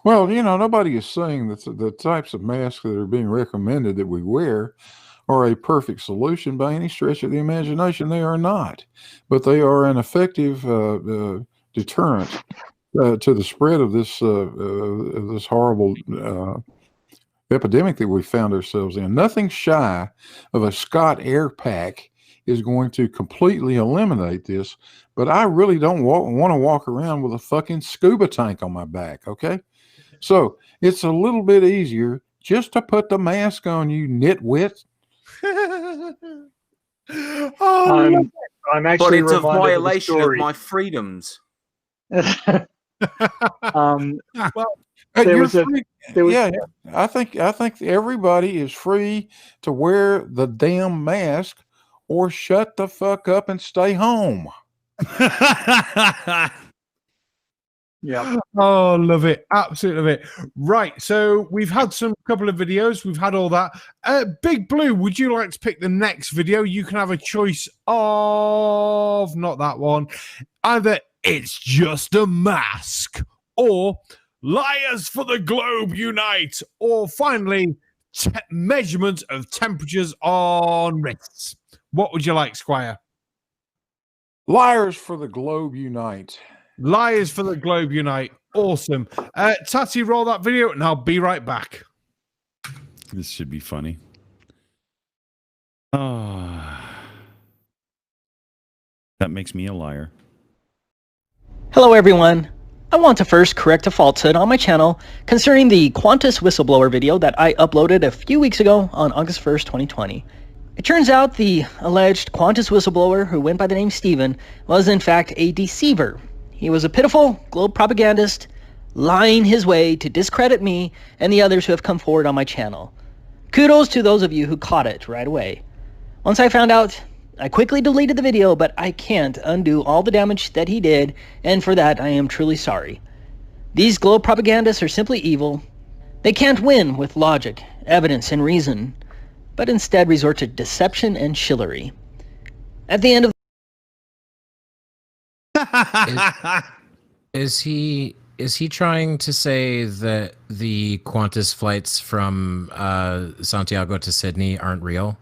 Well, nobody is saying that the types of masks that are being recommended that we wear are a perfect solution by any stretch of the imagination. They are not, but they are an effective deterrent to the spread of this horrible epidemic that we found ourselves in. Nothing shy of a Scott Air Pack is going to completely eliminate this, but I really don't want to walk around with a fucking scuba tank on my back, okay? So it's a little bit easier just to put the mask on, you nitwit. I'm actually but it's a violation of my freedoms. I think everybody is free to wear the damn mask or shut the fuck up and stay home. Yeah. Oh, love it. Absolutely love it. Right. So we've had couple of videos. We've had all that. Big Blue, would you like to pick the next video? You can have a choice of not that one. Either it's just a mask, or Liars for the Globe Unite, or finally measurement of temperatures on wrists. What would you like, Squire? Liars for the Globe Unite. Liars for the Globe Unite. Awesome. Tatty, roll that video and I'll be right back. This should be funny. Oh, that makes me a liar. Hello everyone. I want to first correct a falsehood on my channel concerning the Qantas whistleblower video that I uploaded a few weeks ago on August 1st, 2020. It turns out the alleged Qantas whistleblower who went by the name Steven was in fact a deceiver. He was a pitiful globe propagandist, lying his way to discredit me and the others who have come forward on my channel. Kudos to those of you who caught it right away. Once I found out, I quickly deleted the video, but I can't undo all the damage that he did, and for that I am truly sorry. These globe propagandists are simply evil. They can't win with logic, evidence, and reason, but instead resort to deception and shillery. At the end of Is he trying to say that the Qantas flights from Santiago to Sydney aren't real?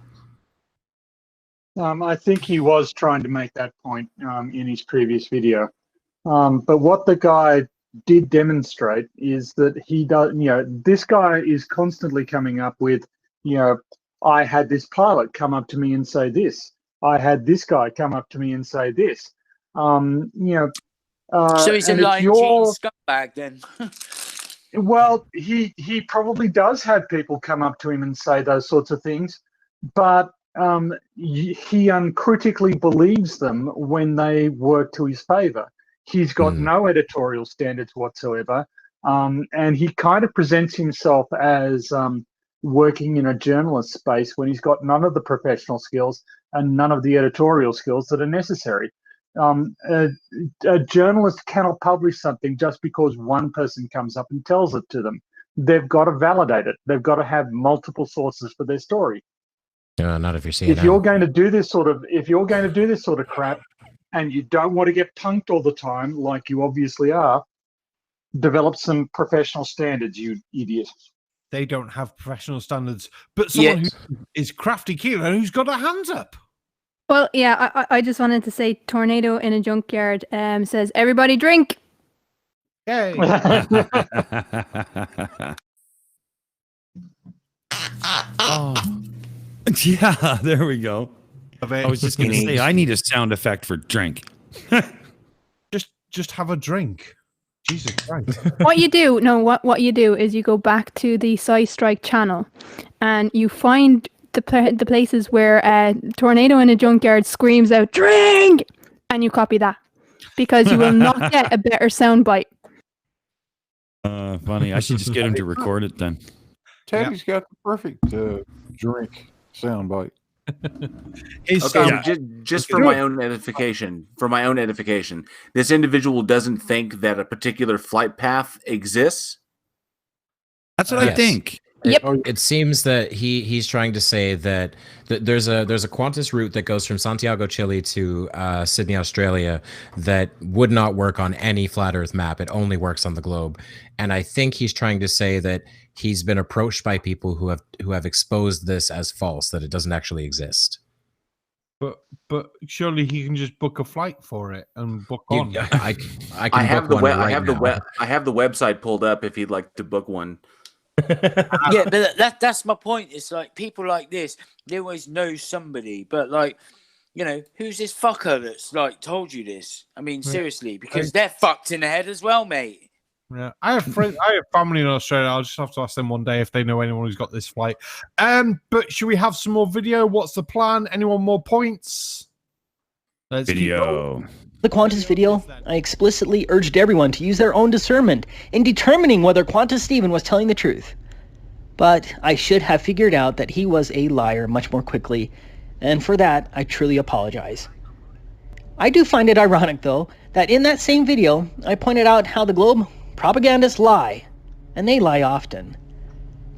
I think he was trying to make that point in his previous video. But what the guy did demonstrate is that he does, this guy is constantly coming up with, I had this pilot come up to me and say this. I had this guy come up to me and say this. So he's a lying cheating scumbag then. Well, he probably does have people come up to him and say those sorts of things, but he uncritically believes them when they work to his favor. He's got no editorial standards whatsoever, and he kind of presents himself as working in a journalist space when he's got none of the professional skills and none of the editorial skills that are necessary. A journalist cannot publish something just because one person comes up and tells it to them. They've got to validate it. They've got to have multiple sources for their story. Not if you're seeing. If you're going to do this sort of crap, and you don't want to get punked all the time, like you obviously are, develop some professional standards, you idiot. They don't have professional standards, but someone who is Krafty Keelah who's got her hands up. Well, yeah, I just wanted to say Tornado in a Junkyard says, everybody drink. Yay. Oh. Yeah, there we go. I was just going to say, I need a sound effect for drink. just have a drink. Jesus Christ. What you do is you go back to the SciStrike channel and you find the places where Tornado in a Junkyard screams out "drink," and you copy that because you will not get a better soundbite. Funny. I should just get him to record it then. Teddy's got the perfect drink soundbite. Just for my own edification. This individual doesn't think that a particular flight path exists. That's what I think. It seems that he's trying to say that there's a Qantas route that goes from Santiago, Chile to Sydney, Australia that would not work on any flat Earth map. It only works on the globe. And I think he's trying to say that he's been approached by people who have exposed this as false, that it doesn't actually exist. But surely he can just book a flight for it and book on. I have the website pulled up if you'd like to book one. Yeah, but that's my point. It's like people like this, they always know somebody, but like, you know, who's this fucker that's like told you this? I mean, seriously, because they're fucked in the head as well, mate. Yeah, I have friends. I have family in Australia. I'll just have to ask them one day if they know anyone who's got this flight. But should we have some more video? What's the plan? Anyone more points? Let's video. The Qantas video, I explicitly urged everyone to use their own discernment in determining whether Qantas Steven was telling the truth. But I should have figured out that he was a liar much more quickly, and for that, I truly apologize. I do find it ironic, though, that in that same video, I pointed out how the Globe propagandists lie, and they lie often.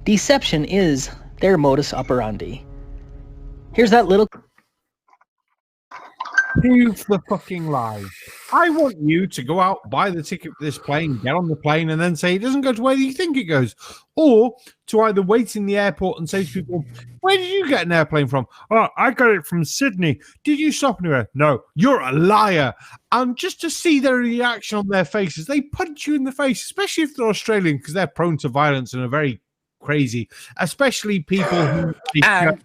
Deception is their modus operandi. Here's that little... Prove the fucking lie. I want you to go out, buy the ticket for this plane, get on the plane, and then say it doesn't go to where you think it goes. Or to either wait in the airport and say to people, where did you get an airplane from? Oh, I got it from Sydney. Did you stop anywhere? No, you're a liar. And just to see their reaction on their faces, they punch you in the face, especially if they're Australian, because they're prone to violence and are very crazy, especially people who... And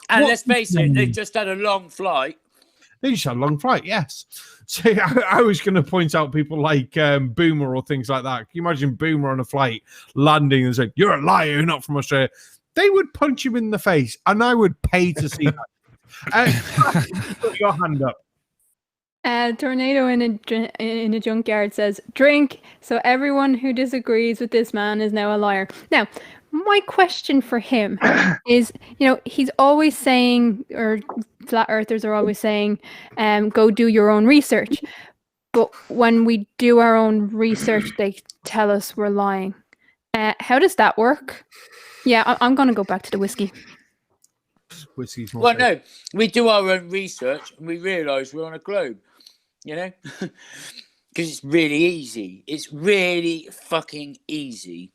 let's face it, they've just had a long flight. They just had a long flight, yes. So I was going to point out people like Boomer or things like that. Can you imagine Boomer on a flight landing and saying, you're a liar, you're not from Australia? They would punch him in the face, and I would pay to see that. Put your hand up. Tornado in a junkyard says, drink. So everyone who disagrees with this man is now a liar. Now, my question for him is, you know, he's always saying, or flat earthers are always saying, go do your own research. But when we do our own research, they tell us we're lying. How does that work? Yeah, I'm going to go back to the whiskey. Whiskey's more well, no, we do our own research and we realise we're on a globe, you know? Because it's really easy. It's really fucking easy.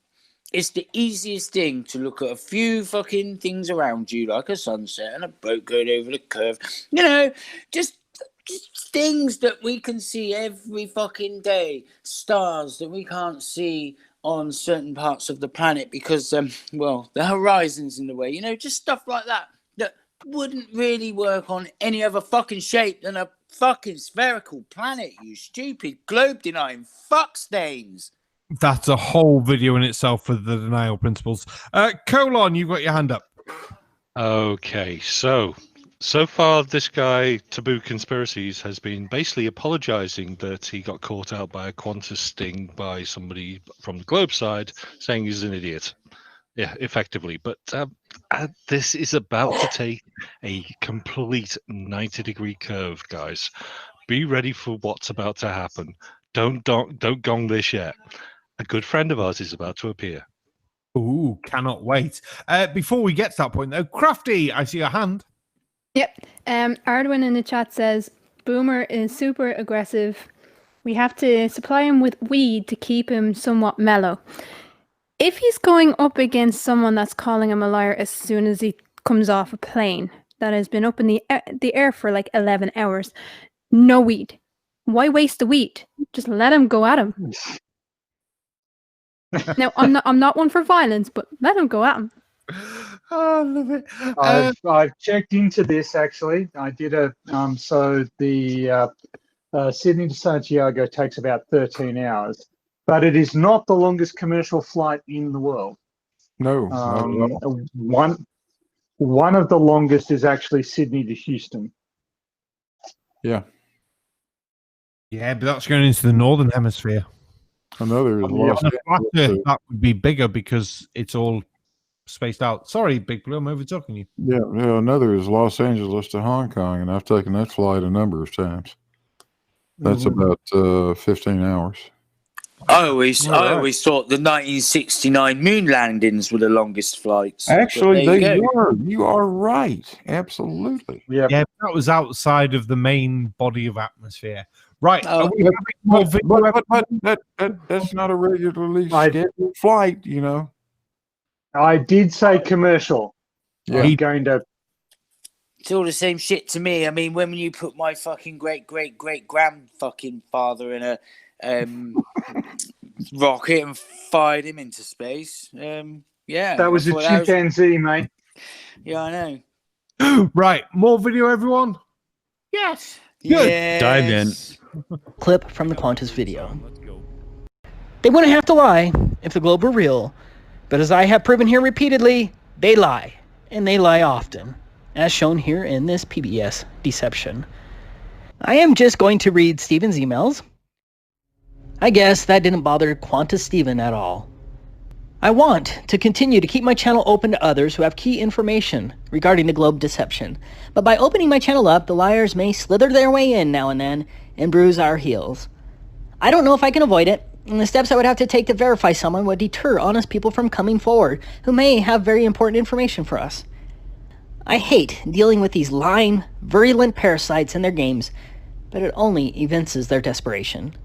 It's the easiest thing to look at a few fucking things around you, like a sunset and a boat going over the curve. You know, just things that we can see every fucking day. Stars that we can't see on certain parts of the planet because, well, the horizon's in the way. You know, just stuff like that that wouldn't really work on any other fucking shape than a fucking spherical planet, you stupid globe-denying fuckstains. That's a whole video in itself for the denial principles. Colon, you've got your hand up. Okay, so far this guy, Taboo Conspiracies, has been basically apologizing that he got caught out by a Qantas sting by somebody from the Globe side, saying he's an idiot. Yeah, effectively. But this is about to take a complete 90-degree curve, guys. Be ready for what's about to happen. Don't gong this yet. A good friend of ours is about to appear. Ooh, cannot wait. Before we get to that point, though, Krafty, I see a hand. Yep. Ardwin in the chat says, Boomer is super aggressive. We have to supply him with weed to keep him somewhat mellow. If he's going up against someone that's calling him a liar as soon as he comes off a plane that has been up in the air for like 11 hours, no weed. Why waste the weed? Just let him go at him. Now, I'm not one for violence, but let him go at him. Oh, I love it. I've checked into this actually. I did so the Sydney to Santiago takes about 13 hours, but it is not the longest commercial flight in the world. No, one One of the longest is actually Sydney to Houston. Yeah. Yeah, but that's going into the northern hemisphere. Another is On Los the flat Angeles. Earth, that would be bigger because it's all spaced out. Sorry, Big Blue, I'm over talking you. Yeah, another is Los Angeles to Hong Kong, and I've taken that flight a number of times. That's about 15 hours. I always thought the 1969 moon landings were the longest flights. Actually, But there they you go. were. You are right. Absolutely. Yeah, that was outside of the main body of atmosphere. Right. Oh, are we having more video? But that's not a regularly scheduled flight, you know. I did say commercial. Yeah. I'm going to. It's all the same shit to me. I mean, when you put my fucking great grand fucking father in a rocket and fired him into space, yeah, That was a chimpanzee, mate. Yeah, I know. Right, more video, everyone. Yes. Good. Yes. Dive in. Clip from the Qantas video. They wouldn't have to lie if the globe were real, but as I have proven here repeatedly, they lie, and they lie often, as shown here in this PBS deception. I am just going to read Steven's emails. I guess that didn't bother Qantas Steven at all. I want to continue to keep my channel open to others who have key information regarding the globe deception, but by opening my channel up, the liars may slither their way in now and then and bruise our heels. I don't know if I can avoid it, and the steps I would have to take to verify someone would deter honest people from coming forward who may have very important information for us. I hate dealing with these lying, virulent parasites and their games, but it only evinces their desperation.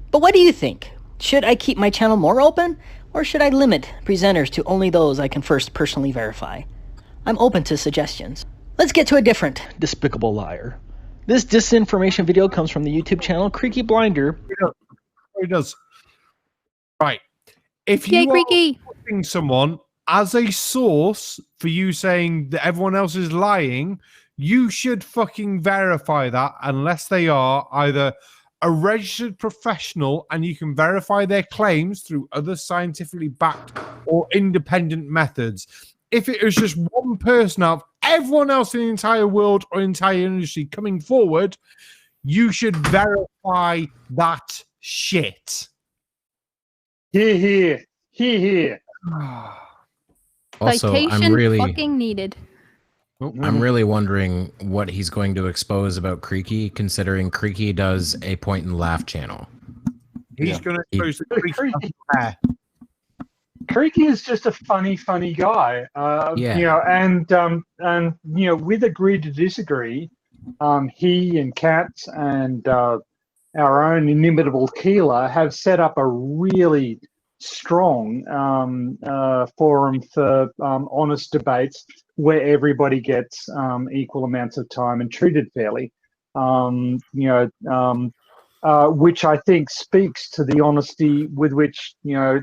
But what do you think? Should I keep my channel more open, or should I limit presenters to only those I can first personally verify? I'm open to suggestions. Let's get to a different despicable liar. This disinformation video comes from the YouTube channel Creaky Blinder. It does. Right. If you are putting someone as a source for you saying that everyone else is lying, you should fucking verify that unless they are either a registered professional and you can verify their claims through other scientifically backed or independent methods. If it is just one person out of everyone else in the entire world or entire industry coming forward, you should verify that shit. Here. Also, Citation I'm really fucking needed. I'm really wondering what he's going to expose about Creaky, considering Creaky does a point and laugh channel. He's going to expose the Creaky. Creaky is just a funny guy. Yeah. You know, and you know, with agree to disagree, he and Katz and our own inimitable Keelah have set up a really strong forum for honest debates where everybody gets equal amounts of time and treated fairly. You know, which I think speaks to the honesty with which, you know,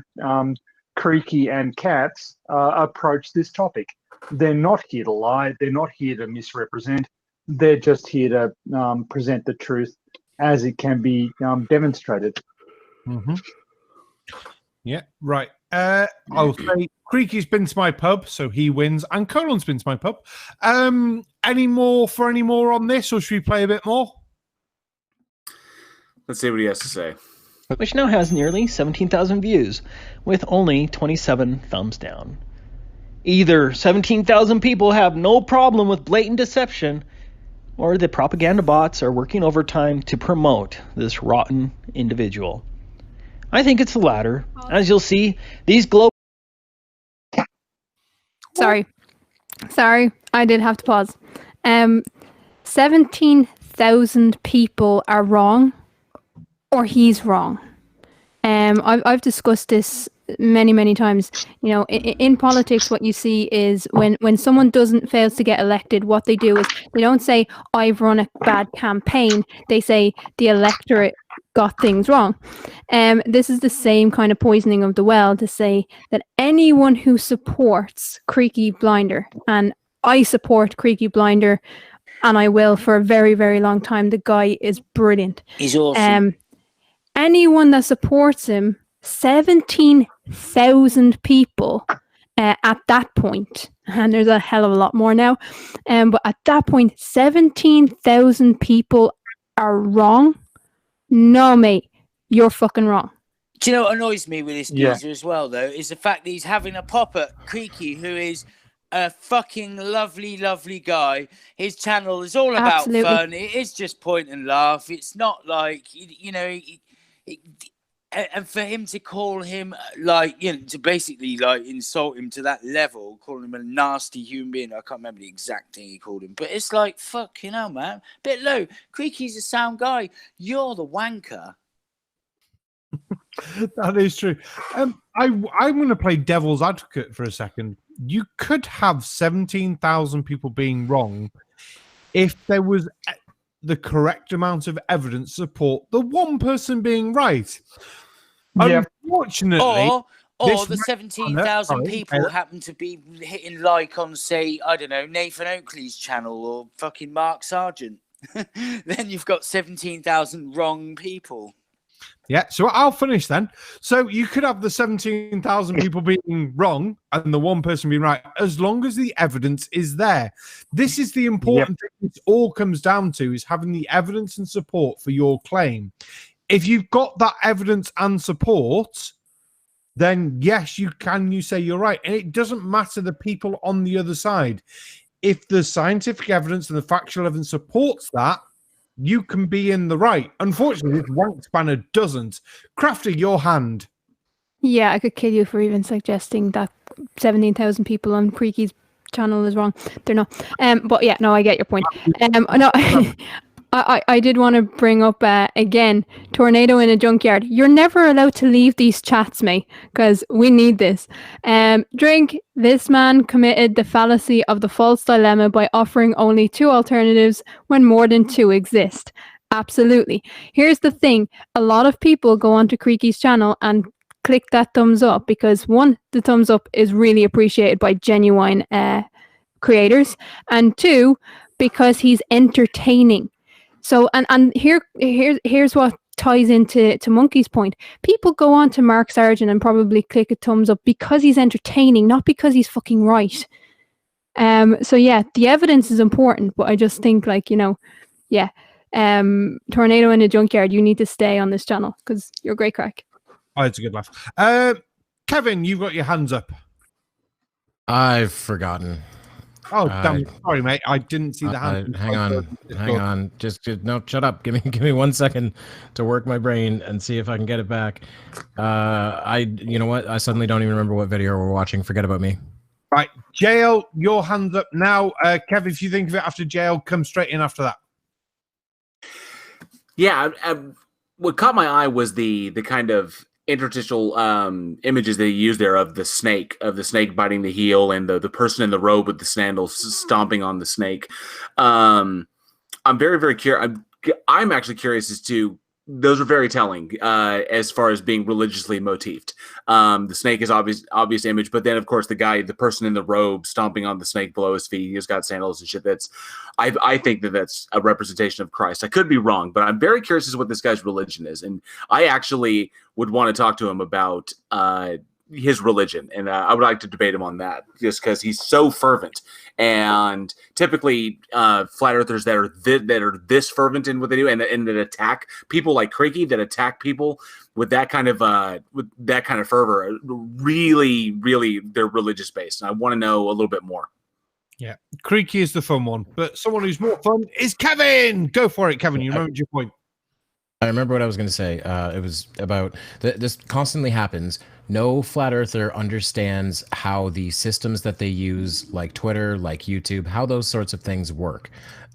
Creaky and Katz approach this topic. They're not here to lie. They're not here to misrepresent. They're just here to present the truth as it can be demonstrated. Mm-hmm. Yeah, right. I'll say Creaky's been to my pub, so he wins, and Colon's been to my pub. Any more on this, or should we play a bit more? Let's see what he has to say. Which now has nearly 17,000 views, with only 27 thumbs down. Either 17,000 people have no problem with blatant deception, or the propaganda bots are working overtime to promote this rotten individual. I think it's the latter. As you'll see, these global... Sorry, I did have to pause. 17,000 people are wrong, or he's wrong. I've discussed this many times. You know, in politics, what you see is when someone fails to get elected, what they do is they don't say, I've run a bad campaign. They say the electorate got things wrong. This is the same kind of poisoning of the well to say that anyone who supports Creaky Blinder, and I support Creaky Blinder, and I will for a very long time. The guy is brilliant. He's awesome. Anyone that supports him, 17,000 people, at that point, and there's a hell of a lot more now, but at that point, 17,000 people are wrong. No, mate, you're fucking wrong. Do you know what annoys me with this geezer as well, though, is the fact that he's having a pop at Creaky, who is a fucking lovely, lovely guy. His channel is all about fun. It is just point and laugh. It's not like, and for him to call him, to basically, insult him to that level, calling him a nasty human being. I can't remember the exact thing he called him, but it's like, fucking hell, man. Bit low. Creaky's a sound guy. You're the wanker. That is true. I'm going to play devil's advocate for a second. You could have 17,000 people being wrong if there was the correct amount of evidence to support the one person being right. Unfortunately, or the 17,000 people happen to be hitting like on, say, I don't know, Nathan Oakley's channel or fucking Mark Sargent. Then you've got 17,000 wrong people. Yeah, so I'll finish then. So you could have the 17,000 people being wrong and the one person being right, as long as the evidence is there. This is the important thing it all comes down to, is having the evidence and support for your claim. If you've got that evidence and support, then yes, you say you're right. And it doesn't matter the people on the other side. If the scientific evidence and the factual evidence supports that, you can be in the right. Unfortunately, this wank spanner doesn't. Krafty, your hand. Yeah, I could kill you for even suggesting that 17,000 people on Creaky's channel is wrong. They're not. But yeah, no, I get your point. No, I did want to bring up again, Tornado in a Junkyard. You're never allowed to leave these chats, mate, because we need this. Drink, this man committed the fallacy of the false dilemma by offering only 2 alternatives when more than 2 exist. Absolutely. Here's the thing. A lot of people go onto Creaky's channel and click that thumbs up because, 1, the thumbs up is really appreciated by genuine creators, and 2, because he's entertaining. So, and here's what ties into Monkey's point. People go on to Mark Sargent and probably click a thumbs up because he's entertaining, not because he's fucking right. So yeah, the evidence is important, but I just think Tornado in a Junkyard, you need to stay on this channel because you're great crack. Oh, it's a good laugh. Kevin, you've got your hands up. I've forgotten. Oh, damn! Sorry, mate. I didn't see the hand. Hang on. Just no. Shut up. Give me 1 second to work my brain and see if I can get it back. You know what? I suddenly don't even remember what video we're watching. Forget about me. Right, Jail, your hands up now. Kev, if you think of it after Jail, come straight in after that. Yeah, what caught my eye was the kind of interstitial images that he used there of the snake biting the heel and the person in the robe with the sandals stomping on the snake. I'm very, very curious. I'm actually curious as to, those are very telling as far as being religiously motifed. The snake is obvious image, but then of course the person in the robe stomping on the snake below his feet, he's got sandals and shit. I think that's a representation of Christ. I could be wrong, but I'm very curious as to what this guy's religion is, and I actually would want to talk to him about his religion, and I would like to debate him on that, just because he's so fervent. And typically, flat earthers that are this fervent in what they do, and that attack people like Creaky, that attack people with that kind of fervor, really, really, they're religious based. And I want to know a little bit more. Yeah, Creaky is the fun one, but someone who's more fun is Kevin. Go for it, Kevin. You remembered your point. I remember what I was going to say. It was about this constantly happens. No flat earther understands how the systems that they use, like Twitter, like YouTube, how those sorts of things work.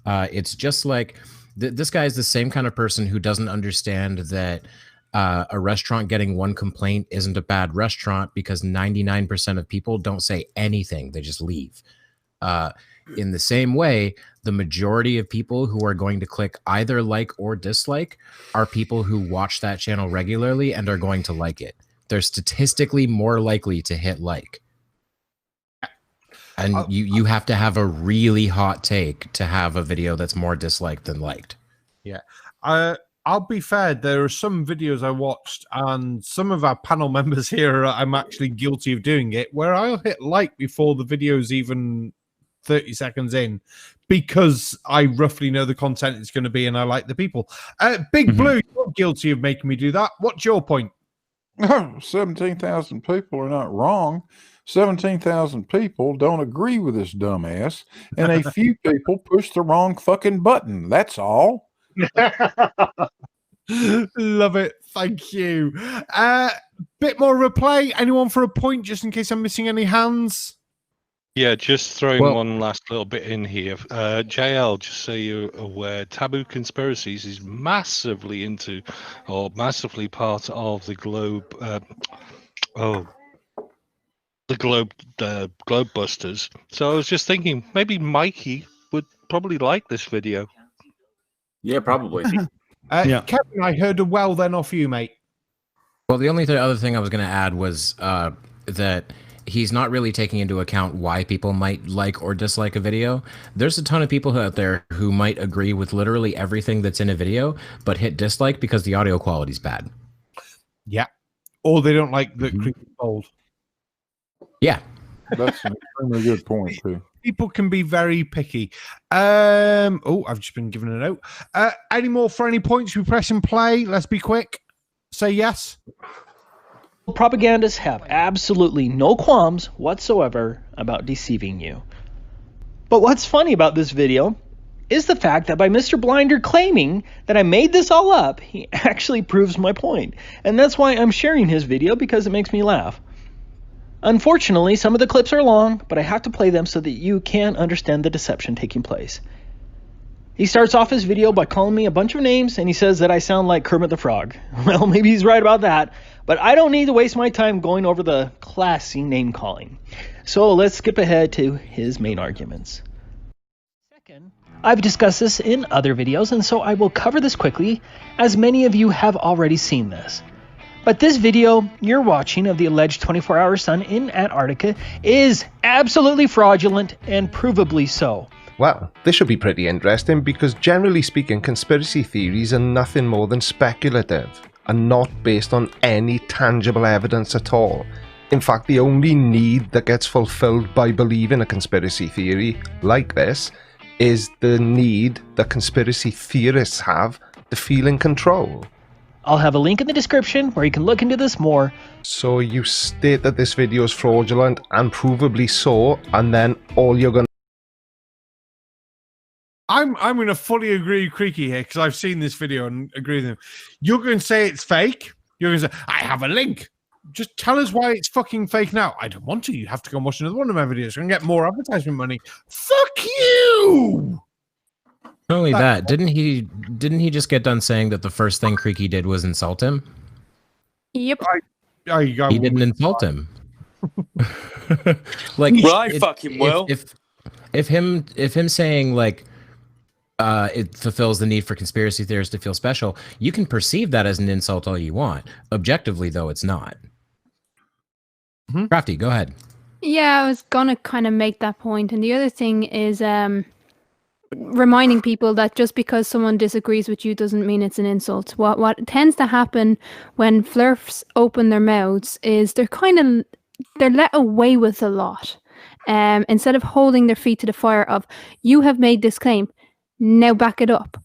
It's just like this guy is the same kind of person who doesn't understand that a restaurant getting 1 complaint isn't a bad restaurant because 99% of people don't say anything. They just leave. In the same way, the majority of people who are going to click either like or dislike are people who watch that channel regularly and are going to like it. They're statistically more likely to hit like. And you have to have a really hot take to have a video that's more disliked than liked. Yeah. I'll be fair, there are some videos I watched, and some of our panel members here, I'm actually guilty of doing it, where I'll hit like before the video's even 30 seconds in, because I roughly know the content it's going to be and I like the people. Big Blue, you're guilty of making me do that. What's your point? 17,000 people are not wrong. 17,000 people don't agree with this dumbass, and a few people push the wrong fucking button. That's all. Love it. Thank you. Bit more replay. Anyone for a point, just in case I'm missing any hands? Yeah, just throwing one last little bit in here. JL, just so you're aware, Taboo Conspiracies is massively into, or massively part of the Globe. The Globe Busters. So I was just thinking, maybe Mikey would probably like this video. Yeah, probably. Kevin, I heard a well then off you, mate. Well, the only other thing I was going to add was that he's not really taking into account why people might like or dislike a video. There's a ton of people out there who might agree with literally everything that's in a video, but hit dislike because the audio quality's bad. Yeah. Or they don't like the creepy bold. Yeah. That's an extremely good point, too. People can be very picky. I've just been given a note. Any more for any points? We press and play. Let's be quick. Say yes. Propagandists have absolutely no qualms whatsoever about deceiving you. But what's funny about this video is the fact that by Mr. Blinder claiming that I made this all up, he actually proves my point. And that's why I'm sharing his video, because it makes me laugh. Unfortunately, some of the clips are long, but I have to play them so that you can understand the deception taking place. He starts off his video by calling me a bunch of names, and he says that I sound like Kermit the Frog. Well, maybe he's right about that, but I don't need to waste my time going over the classy name calling. So let's skip ahead to his main arguments. Second, I've discussed this in other videos, and so I will cover this quickly, as many of you have already seen this. But this video you're watching of the alleged 24-hour sun in Antarctica is absolutely fraudulent, and provably so. Well, this should be pretty interesting, because generally speaking, conspiracy theories are nothing more than speculative and not based on any tangible evidence at all. In fact, the only need that gets fulfilled by believing a conspiracy theory like this is the need that conspiracy theorists have to feel in control. I'll have a link in the description where you can look into this more. So you state that this video is fraudulent, and provably so, and then all you're going to... I'm going to fully agree with Creaky here, because I've seen this video and agree with him. You're going to say it's fake. You're going to say, I have a link. Just tell us why it's fucking fake now. I don't want to. You have to go and watch another one of my videos and get more advertisement money. Fuck you! Not only that, didn't he just get done saying that the first thing Creaky did was insult him? Yep. He didn't insult him. Like, right, fucking will. If him saying like it fulfills the need for conspiracy theorists to feel special, you can perceive that as an insult all you want. Objectively, though, it's not. Krafty, go ahead. Yeah, I was gonna kind of make that point, and the other thing is reminding people that just because someone disagrees with you doesn't mean it's an insult. What tends to happen when flirts open their mouths is they're let away with a lot. Instead of holding their feet to the fire of, you have made this claim, now back it up.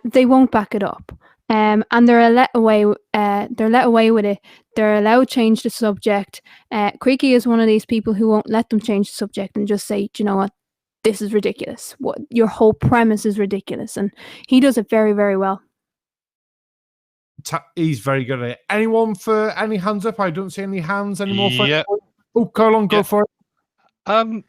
They won't back it up. And they're let away with it. They're allowed to change the subject. Creaky is one of these people who won't let them change the subject and just say, do you know what? This is ridiculous. What your whole premise is ridiculous, and he does it very, very well. He's very good at it. Anyone for any hands up? I don't see any hands anymore. Yeah. Oh, Colin, go for it.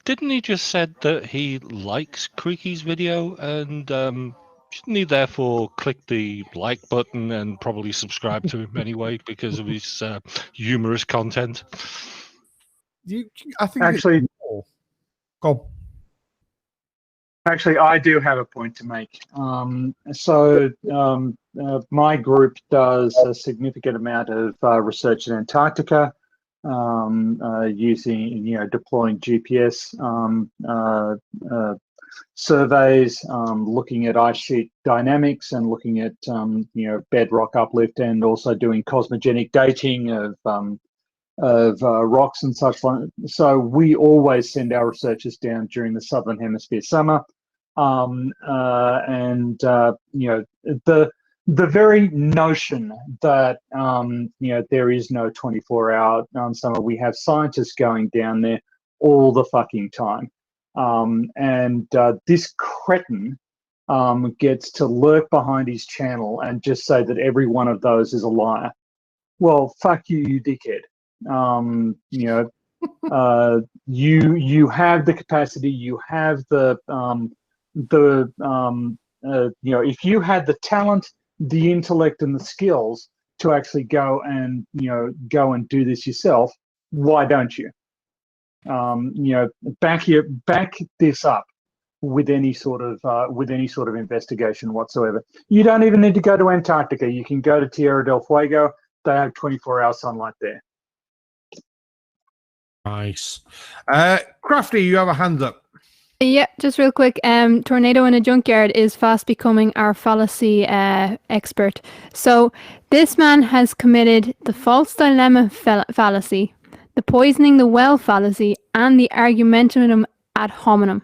Didn't he just said that he likes Creaky's video, and shouldn't he therefore click the like button and probably subscribe to him anyway because of his humorous content? I think actually, go. Actually, I do have a point to make. My group does a significant amount of research in Antarctica, using, deploying GPS surveys, looking at ice sheet dynamics and looking at bedrock uplift, and also doing cosmogenic dating of rocks and such. So we always send our researchers down during the Southern Hemisphere summer, the very notion that there is no 24-hour summer. We have scientists going down there all the fucking time, and this cretin gets to lurk behind his channel and just say that every one of those is a liar. Well, fuck you, you dickhead. You have the capacity, you have if you had the talent, the intellect, and the skills to actually go and do this yourself, why don't you? Back this up with any sort of investigation whatsoever. You don't even need to go to Antarctica. You can go to Tierra del Fuego. They have 24-hour sunlight there. Nice. Krafty, you have a hand up. Yeah, just real quick. Tornado in a Junkyard is fast becoming our fallacy expert. So this man has committed the false dilemma fallacy, the poisoning the well fallacy, and the argumentum ad hominem.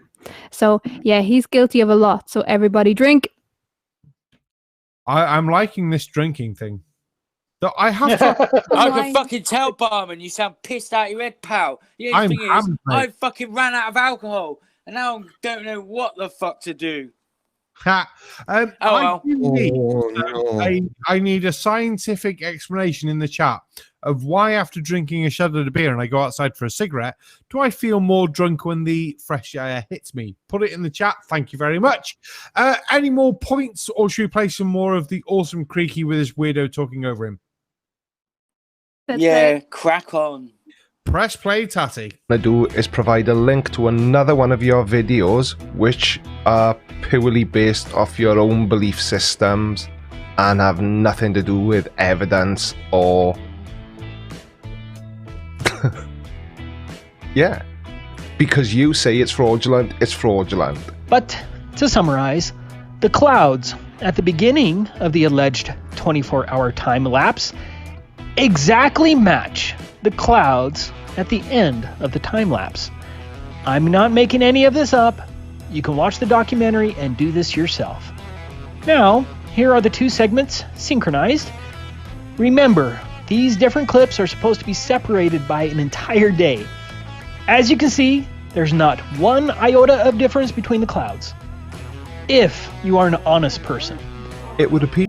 So yeah, he's guilty of a lot. So everybody drink. I'm liking this drinking thing. So I have to. I can fucking tell, Barman, you sound pissed out your head, pal. The only thing is, I fucking ran out of alcohol, and now I don't know what the fuck to do. I need a scientific explanation in the chat of why, after drinking a shot of the beer and I go outside for a cigarette, do I feel more drunk when the fresh air hits me? Put it in the chat. Thank you very much. Any more points, or should we play some more of the awesome Creaky with his weirdo talking over him? Crack on. Press play, Tatty. What I do is provide a link to another one of your videos, which are purely based off your own belief systems and have nothing to do with evidence or... Yeah. Because you say it's fraudulent, it's fraudulent. But to summarize, the clouds at the beginning of the alleged 24-hour time lapse exactly match the clouds at the end of the time lapse. I'm not making any of this up. You can watch the documentary and do this yourself. Now, here are the two segments synchronized. Remember, these different clips are supposed to be separated by an entire day. As you can see, there's not one iota of difference between the clouds. If you are an honest person. It would appear...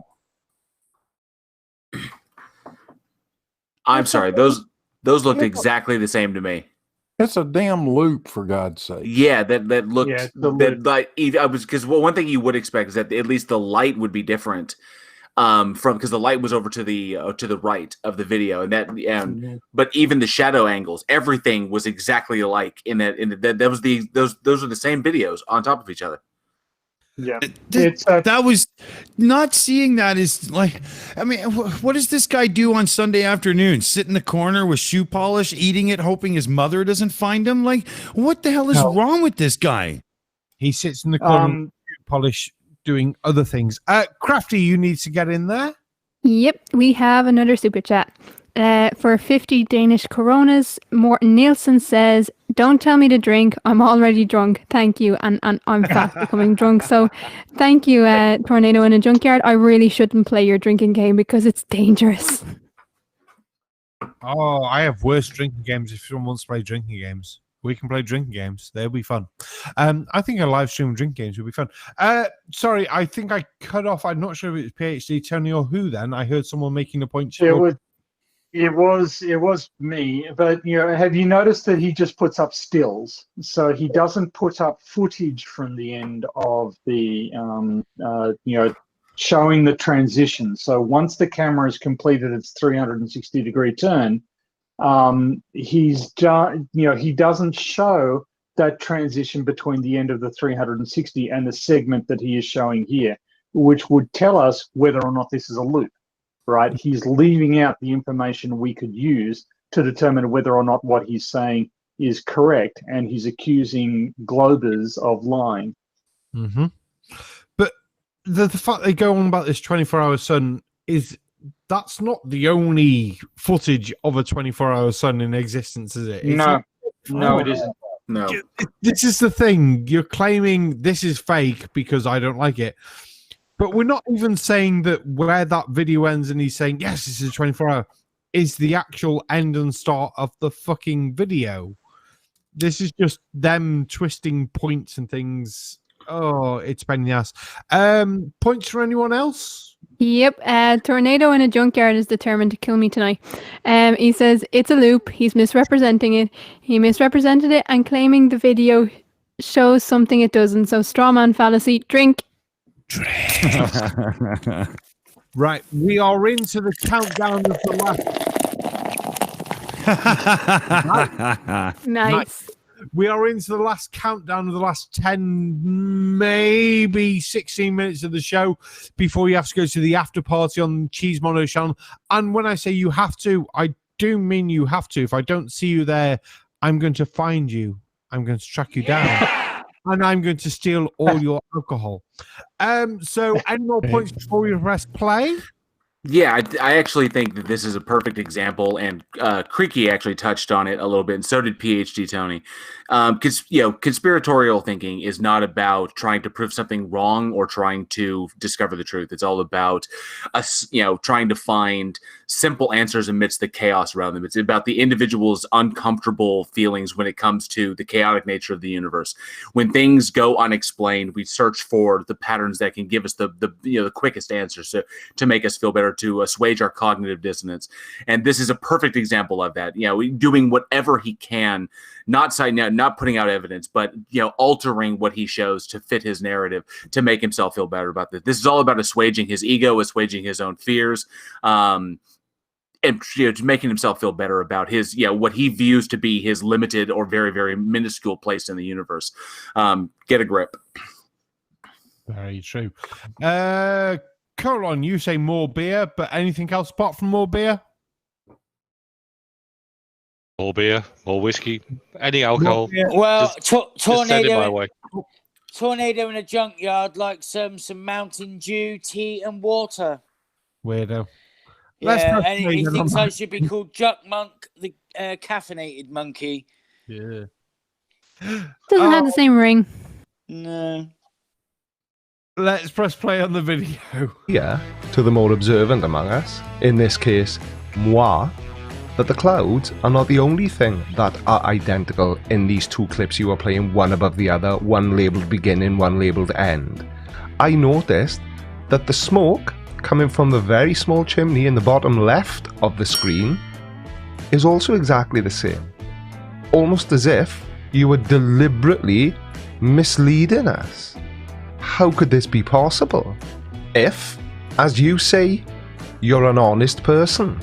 I'm sorry, those looked exactly the same to me. It's a damn loop, for God's sake. Yeah, that looked because one thing you would expect is that at least the light would be different because the light was over to the right of the video, but even the shadow angles, everything was exactly alike those are the same videos on top of each other. Yeah, that was not seeing that is like, I mean, what does this guy do on Sunday afternoon? Sit in the corner with shoe polish, eating it, hoping his mother doesn't find him? Like, what the hell is wrong with this guy? He sits in the corner with shoe polish, doing other things. Krafty, you need to get in there. Yep, we have another super chat. For 50 Danish coronas, Morten Nielsen says, "Don't tell me to drink. I'm already drunk. Thank you." And I'm fast becoming drunk. So thank you, Tornado in a Junkyard. I really shouldn't play your drinking game because it's dangerous. Oh, I have worse drinking games. If someone wants to play drinking games, we can play drinking games. They'll be fun. I think a live stream of drinking games would be fun. Sorry, I think I cut off. I'm not sure if it's PhD Tony or who then. I heard someone making a point. It was me, but have you noticed that he just puts up stills? So he doesn't put up footage from the end of the showing the transition. So once the camera has completed its 360-degree turn, he doesn't show that transition between the end of the 360 and the segment that he is showing here, which would tell us whether or not this is a loop. Right, he's leaving out the information we could use to determine whether or not what he's saying is correct, and he's accusing Globers of lying. Mm-hmm. But the fact they go on about this 24-hour sun is that's not the only footage of a 24-hour sun in existence, is it? No, it isn't. No. This is the thing. You're claiming this is fake because I don't like it. But we're not even saying that where that video ends and he's saying, yes, this is a 24-hour, is the actual end and start of the fucking video. This is just them twisting points and things. Oh, it's pain in the ass. Points for anyone else? Yep. Tornado in a junkyard is determined to kill me tonight. He says it's a loop. He's misrepresenting it. He misrepresented it and claiming the video shows something it doesn't. So strawman fallacy. Drink. Right, we are into the countdown of the last. Nice. We are into the last countdown of the last 10, maybe 16 minutes of the show before you have to go to the after party on Cheesemondo channel. And when I say you have to, I do mean you have to. If I don't see you there, I'm going to find you. I'm going to track you down. And I'm going to steal all your alcohol. So any more points before we press play? Yeah, I actually think that this is a perfect example, and Creaky actually touched on it a little bit, and so did PhD Tony. Because conspiratorial thinking is not about trying to prove something wrong or trying to discover the truth. It's all about us, trying to find simple answers amidst the chaos around them. It's about the individual's uncomfortable feelings when it comes to the chaotic nature of the universe. When things go unexplained, we search for the patterns that can give us the quickest answers to make us feel better, to assuage our cognitive dissonance. And this is a perfect example of that. Doing whatever he can, not putting out evidence, but altering what he shows to fit his narrative to make himself feel better about this. This is all about assuaging his ego, assuaging his own fears, and making himself feel better about his what he views to be his limited or very, very minuscule place in the universe. Get a grip. Very true. Colon, you say more beer, but anything else apart from more beer? More beer, more whiskey, any alcohol. Well, just send it my way. Tornado in a junkyard likes some Mountain Dew, tea, and water. Weirdo. Yeah, and he thinks I should be called Jutmonk, the caffeinated monkey. Yeah. Doesn't have the same ring. No. Let's press play on the video. Yeah, to the more observant among us, in this case, moi, that the clouds are not the only thing that are identical in these two clips you are playing, one above the other, one labelled beginning, one labelled end. I noticed that the smoke coming from the very small chimney in the bottom left of the screen is also exactly the same. Almost as if you were deliberately misleading us. How could this be possible? If, as you say, you're an honest person.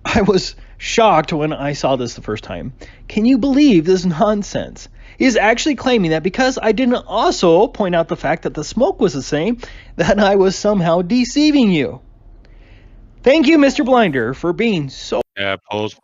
I was shocked when I saw this the first time. Can you believe this nonsense? He is actually claiming that because I didn't also point out the fact that the smoke was the same, that I was somehow deceiving you. Thank you, Mr. Blinder, for being so... Yeah, pause.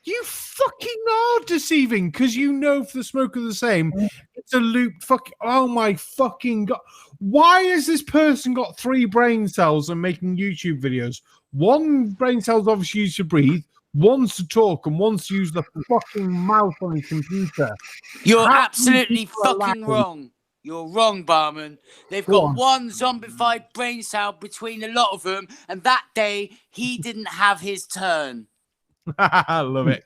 You fucking are deceiving, because if the smoke are the same, it's a loop. Oh my fucking god. Why has this person got 3 brain cells and making YouTube videos? One brain cell's obviously used to breathe, one's to talk, and one's to use the fucking mouse on his computer. You're absolutely fucking wrong. You're wrong, Barman. They've got one zombified brain cell between a lot of them, and that day, he didn't have his turn. I love it.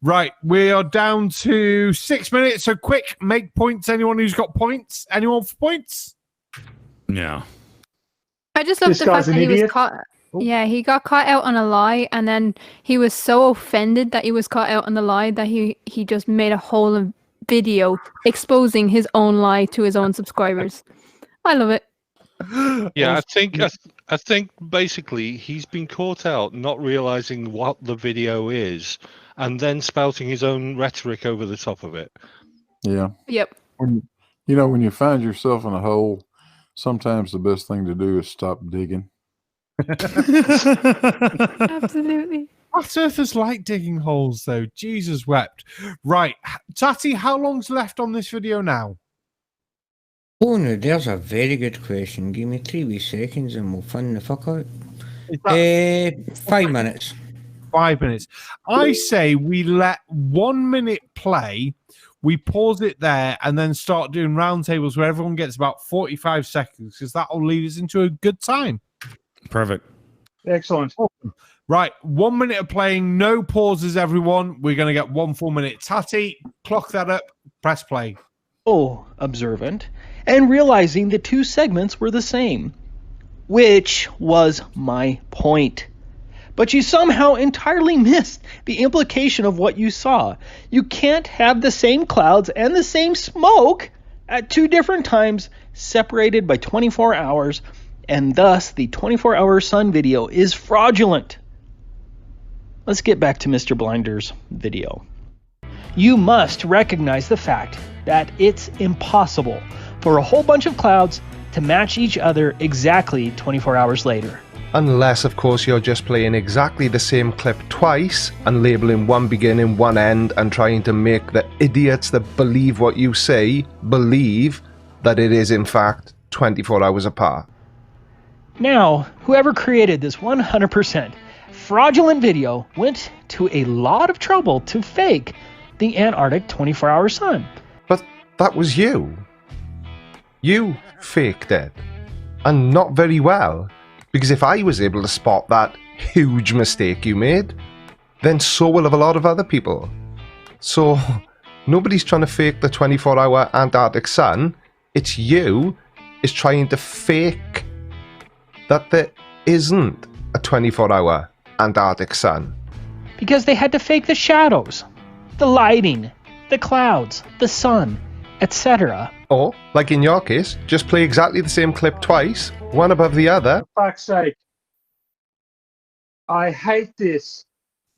Right, we are down to 6 minutes, so quick, make points. Anyone who's got points? Anyone for points? No. I just love the fact that he was caught. Yeah, he got caught out on a lie, and then he was so offended that he was caught out on the lie that he just made a whole video exposing his own lie to his own subscribers. I love it. Yeah, I think basically he's been caught out not realizing what the video is, and then spouting his own rhetoric over the top of it. Yeah. Yep. When you find yourself in a hole, sometimes the best thing to do is stop digging. Absolutely. Flat Earthers like digging holes, though. Jesus wept. Right. Tatty, how long's left on this video now? Oh, no, there's a very good question. Give me 3 wee seconds and we'll find the fuck out. 5 minutes. 5 minutes. I say we let 1 minute play, we pause it there, and then start doing roundtables where everyone gets about 45 seconds, because that'll lead us into a good time. Perfect. Excellent. Awesome. Right, 1 minute of playing, no pauses, everyone. We're going to get 1 full minute. Tatty, clock that up, press play. Oh, observant, and realizing the 2 segments were the same, which was my point. But you somehow entirely missed the implication of what you saw. You can't have the same clouds and the same smoke at 2 different times, separated by 24 hours, and thus the 24-hour sun video is fraudulent. Let's get back to Mr. Blinder's video. You must recognize the fact that it's impossible for a whole bunch of clouds to match each other exactly 24 hours later. Unless, of course, you're just playing exactly the same clip twice and labeling one beginning, one end, and trying to make the idiots that believe what you say believe that it is, in fact, 24 hours apart. Now, whoever created this 100% fraudulent video went to a lot of trouble to fake the Antarctic 24-hour sun. But that was you. You faked it. And not very well. Because if I was able to spot that huge mistake you made, then so will have a lot of other people. So, nobody's trying to fake the 24-hour Antarctic sun. It's you is trying to fake that there isn't a 24-hour Antarctic sun. Because they had to fake the shadows, the lighting, the clouds, the sun, etc. Or, like in your case, just play exactly the same clip twice, one above the other. For fuck's sake. I hate this.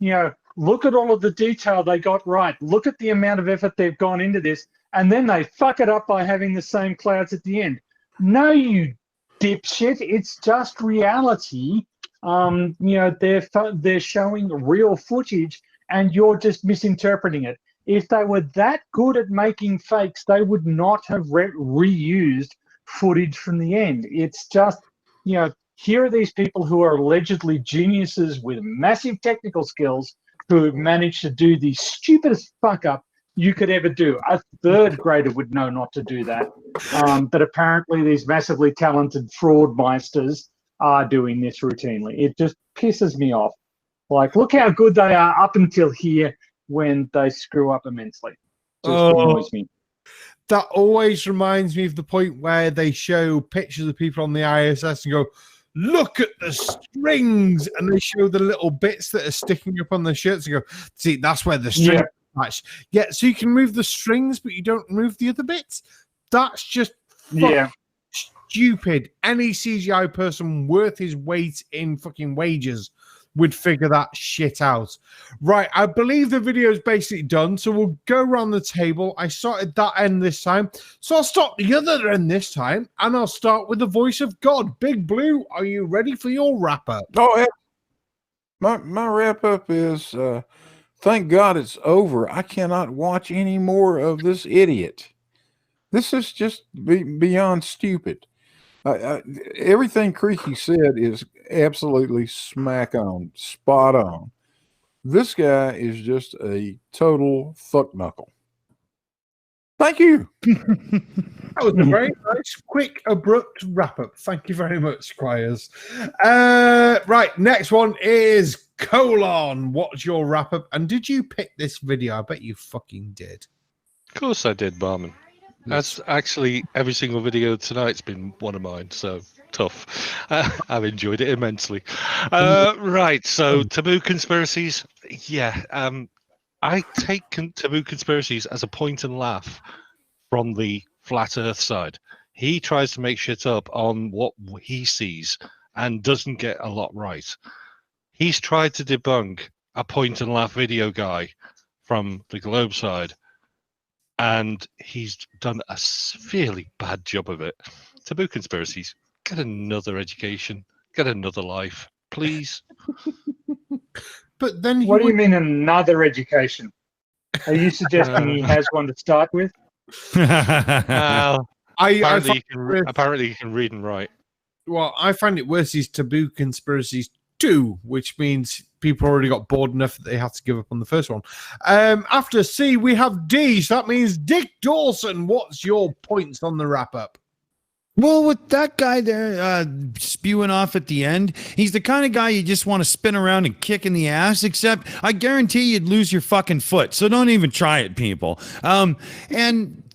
You know, look at all of the detail they got right. Look at the amount of effort they've gone into this, and then they fuck it up by having the same clouds at the end. No, you dipshit. It's just reality. You know, they're showing real footage, and you're just misinterpreting it. If they were that good at making fakes, they would not have reused footage from the end. It's just, you know, here are these people who are allegedly geniuses with massive technical skills who have managed to do the stupidest fuck up you could ever do. A third grader would know not to do that. But apparently these massively talented fraud meisters are doing this routinely. It just pisses me off. Like, look how good they are up until here when they screw up immensely. Just annoys me. That always reminds me of the point where they show pictures of people on the ISS and go, look at the strings, and they show the little bits that are sticking up on the shirts and go, see, that's where the strings match. Yeah, so you can move the strings, but you don't move the other bits. That's just stupid. Any CGI person worth his weight in fucking wages would figure that shit out. Right, I believe the video is basically done, so we'll go around the table. I started that end this time, so I'll start the other end this time, and I'll start with the voice of God. Big Blue, are you ready for your wrap-up? Oh, my wrap-up is, thank God it's over. I cannot watch any more of this idiot. This is just beyond stupid. Everything Creaky said is absolutely smack on, spot on. This guy is just a total fuck knuckle. Thank you. That was a very nice, quick, abrupt wrap up. Thank you very much, Squires. Right, next one is Colon. What's your wrap up? And did you pick this video? I bet you fucking did. Of course I did, Barman. That's actually every single video tonight's been one of mine, so tough. I've enjoyed it immensely. Right, so taboo conspiracies. Yeah, I take taboo conspiracies as a point and laugh from the flat Earth side. He tries to make shit up on what he sees and doesn't get a lot right. He's tried to debunk a point and laugh video guy from the Globe side, and he's done a fairly bad job of it. Taboo conspiracies. Get another education. Get another life, please. but then what do you mean another education? Are you suggesting he has one to start with? Apparently you can read and write. Well, I find it worse. These taboo conspiracies too, which means people already got bored enough that they have to give up on the first one. After C, we have D. So that means Dick Dawson. What's your points on the wrap up? Well, with that guy there spewing off at the end, he's the kind of guy you just want to spin around and kick in the ass, except I guarantee you'd lose your fucking foot. So don't even try it, people. And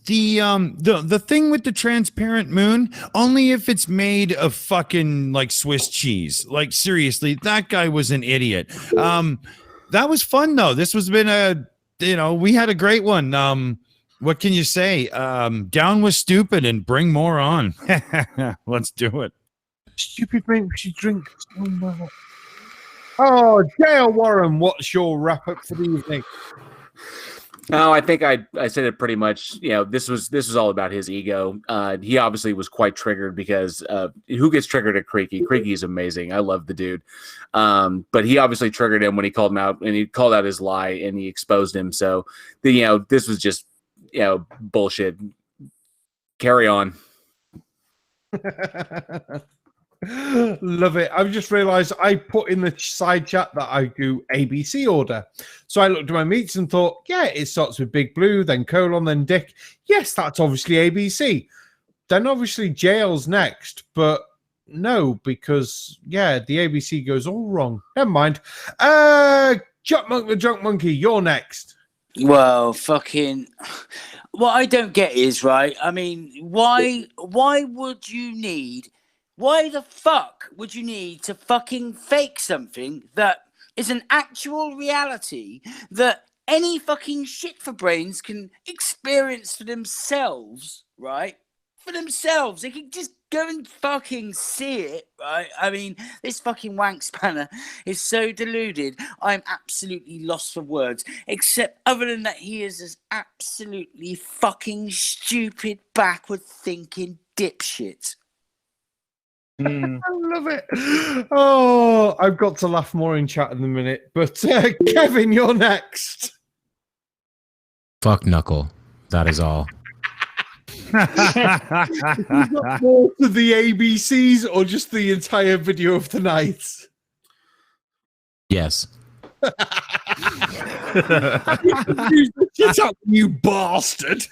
the thing with the transparent moon, only if it's made of fucking like Swiss cheese. Like seriously, that guy was an idiot. That was fun though. This was we had a great one. What can you say? Down with stupid and bring more on. Let's do it. Stupid makes you drink so much. Oh, J.L. Warren, what's your wrap up for the evening? No, I think I said it pretty much. This was all about his ego. He obviously was quite triggered because who gets triggered at Creaky? Creaky is amazing. I love the dude. But he obviously triggered him when he called him out, and he called out his lie and he exposed him. So this was just bullshit. Carry on. Love it. I've just realized I put in the side chat that I do ABC order. So I looked at my meats and thought, yeah, it starts with Big Blue, then colon, then Dick. Yes, that's obviously ABC. Then obviously JL's next, but no, because the ABC goes all wrong. Never mind. Jutmonkthedrunk Monkey, you're next. Well, what I don't get is, right, I mean, why the fuck would you need to fucking fake something that is an actual reality that any fucking shit for brains can experience for themselves, right? For themselves. They can just go and fucking see it, right? I mean, this fucking wank spanner is so deluded. I'm absolutely lost for words. Except other than that, he is this absolutely fucking stupid, backward thinking dipshit. I love it. Oh, I've got to laugh more in chat in a minute. But Kevin, you're next. Fuck Knuckle. That is all. You got more to the ABCs or just the entire video of the night? Yes. You bastard.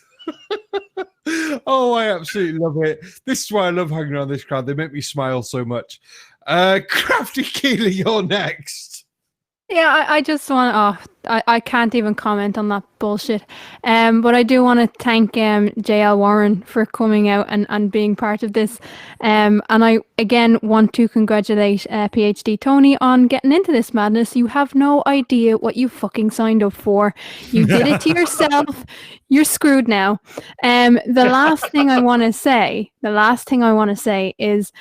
Oh, I absolutely love it. This is why I love hanging around this crowd. They make me smile so much. Krafty Keelah, you're next. Yeah, I just want I can't even comment on that bullshit. But I do want to thank JL Warren for coming out and being part of this. And I again want to congratulate PhD Tony on getting into this madness. You have no idea what you fucking signed up for. You did it to yourself. You're screwed now. The last thing I want to say is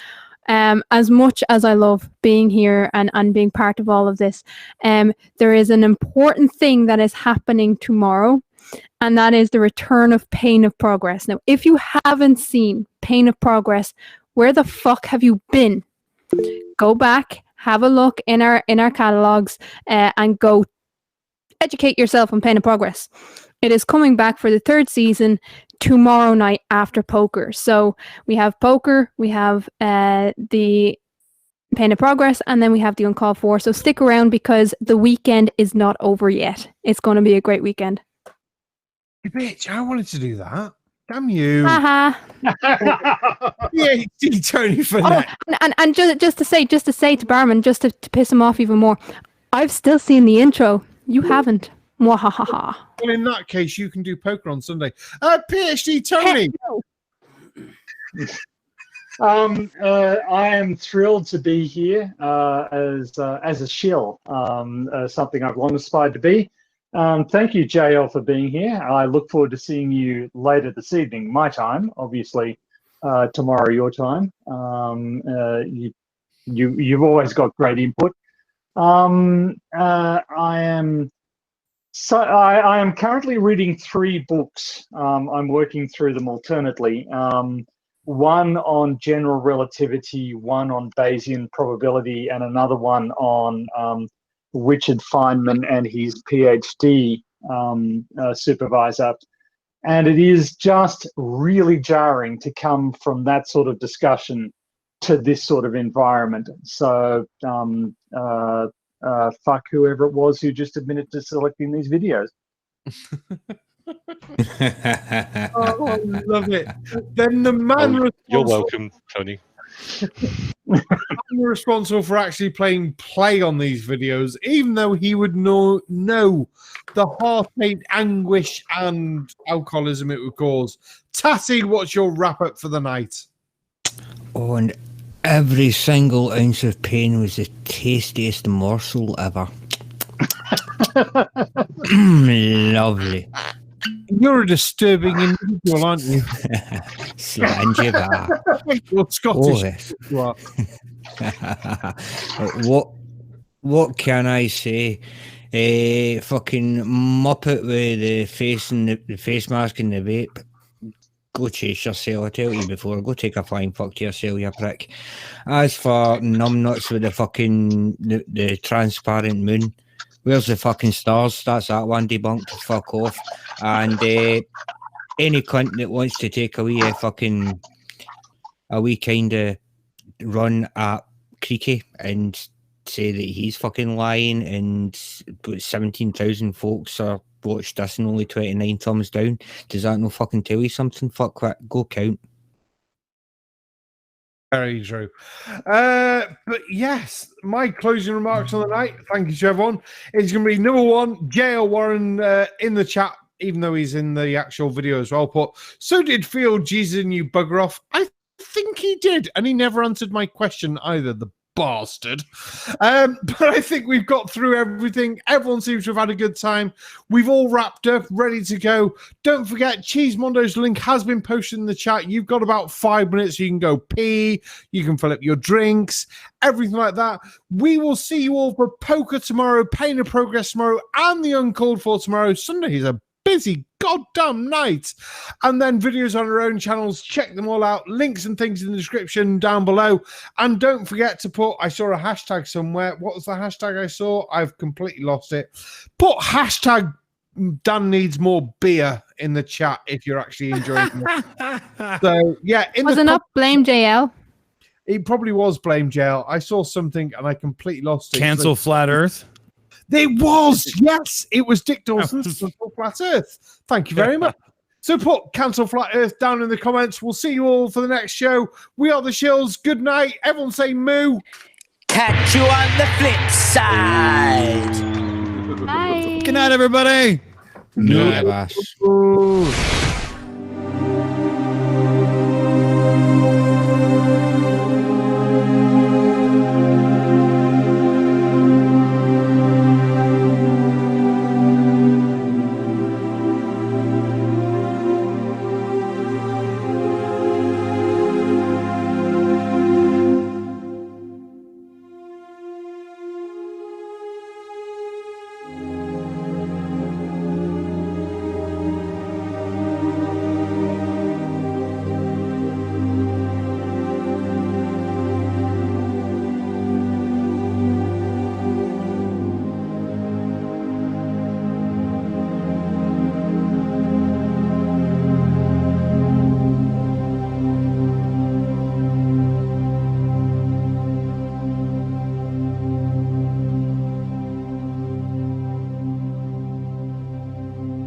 as much as I love being here and being part of all of this, there is an important thing that is happening tomorrow, and that is the return of Pain of Progress. Now, if you haven't seen Pain of Progress, where the fuck have you been? Go back, have a look in our catalogs, and go educate yourself on Pain of Progress. It is coming back for the 3rd season tomorrow night after poker. So we have poker, we have the Pain of Progress, and then we have the Uncalled For. So stick around because the weekend is not over yet. It's going to be a great weekend. You bitch, I wanted to do that. Damn you. Haha. Yeah, Tony for that. And just to say to Barman, just to piss him off even more, I've still seen the intro. You haven't. Mwahaha. Well, in that case, you can do poker on Sunday. PhD Tony. I am thrilled to be here as a shill, something I've long aspired to be. Thank you, JL, for being here. I look forward to seeing you later this evening, my time, obviously tomorrow your time. You've always got great input. I am currently reading 3 books. I'm working through them alternately. One on general relativity, one on Bayesian probability, and another one on Richard Feynman and his PhD supervisor. And it is just really jarring to come from that sort of discussion to this sort of environment. So fuck whoever it was who just admitted to selecting these videos. Oh, I love it. Then the man you're welcome, Tony. I'm responsible for actually play on these videos, even though he would know the heartache, anguish, and alcoholism it would cause. Tatty, what's your wrap up for the night? Oh, and every single ounce of pain was the tastiest morsel ever. Lovely. You're a disturbing individual, aren't you? You're Scottish. What can I say? Fucking muppet with the face and the face mask and the vape. Go chase yourself, I tell you before. Go take a flying fuck to yourself, you prick. As for numbnuts with the fucking the transparent moon, where's the fucking stars? That's that one debunked. Fuck off. And any cunt that wants to take a wee kind of run at Creaky and say that he's fucking lying and 17,000 folks are watched this and only 29 thumbs down, does that no fucking tell you something? Fuck that. Go count. Very true. But yes, my closing remarks on the night, thank you to everyone, is going to be number one, J.L. Warren in the chat, even though he's in the actual video as well. But so did Phil, Jesus, and you bugger off. I think he did, and he never answered my question either, the bastard. But I think we've got through everything. Everyone seems to have had a good time. We've all wrapped up, ready to go. Don't forget, Cheesemondo's link has been posted in the chat. You've got about 5 minutes. You can go pee. You can fill up your drinks, everything like that. We will see you all for poker tomorrow, Pain of Progress tomorrow, and the Uncalled For tomorrow. Sunday is a busy goddamn night. And then videos on our own channels, check them all out, links and things in the description down below. And don't forget to put, I saw a hashtag somewhere, what was the hashtag I saw? I've completely lost it. Put hashtag Dan needs more beer in the chat if you're actually enjoying it. So yeah, Wasn't up blame JL? It probably was blame JL. I saw something and I completely lost it. Cancel Flat Earth. There was, yes, it was Dick Dawson's Flat Earth. Thank you very much. So put Cancel Flat Earth down in the comments. We'll see you all for the next show. We are the Shills. Good night. Everyone say moo. Catch you on the flip side. Bye. Good night, everybody. No,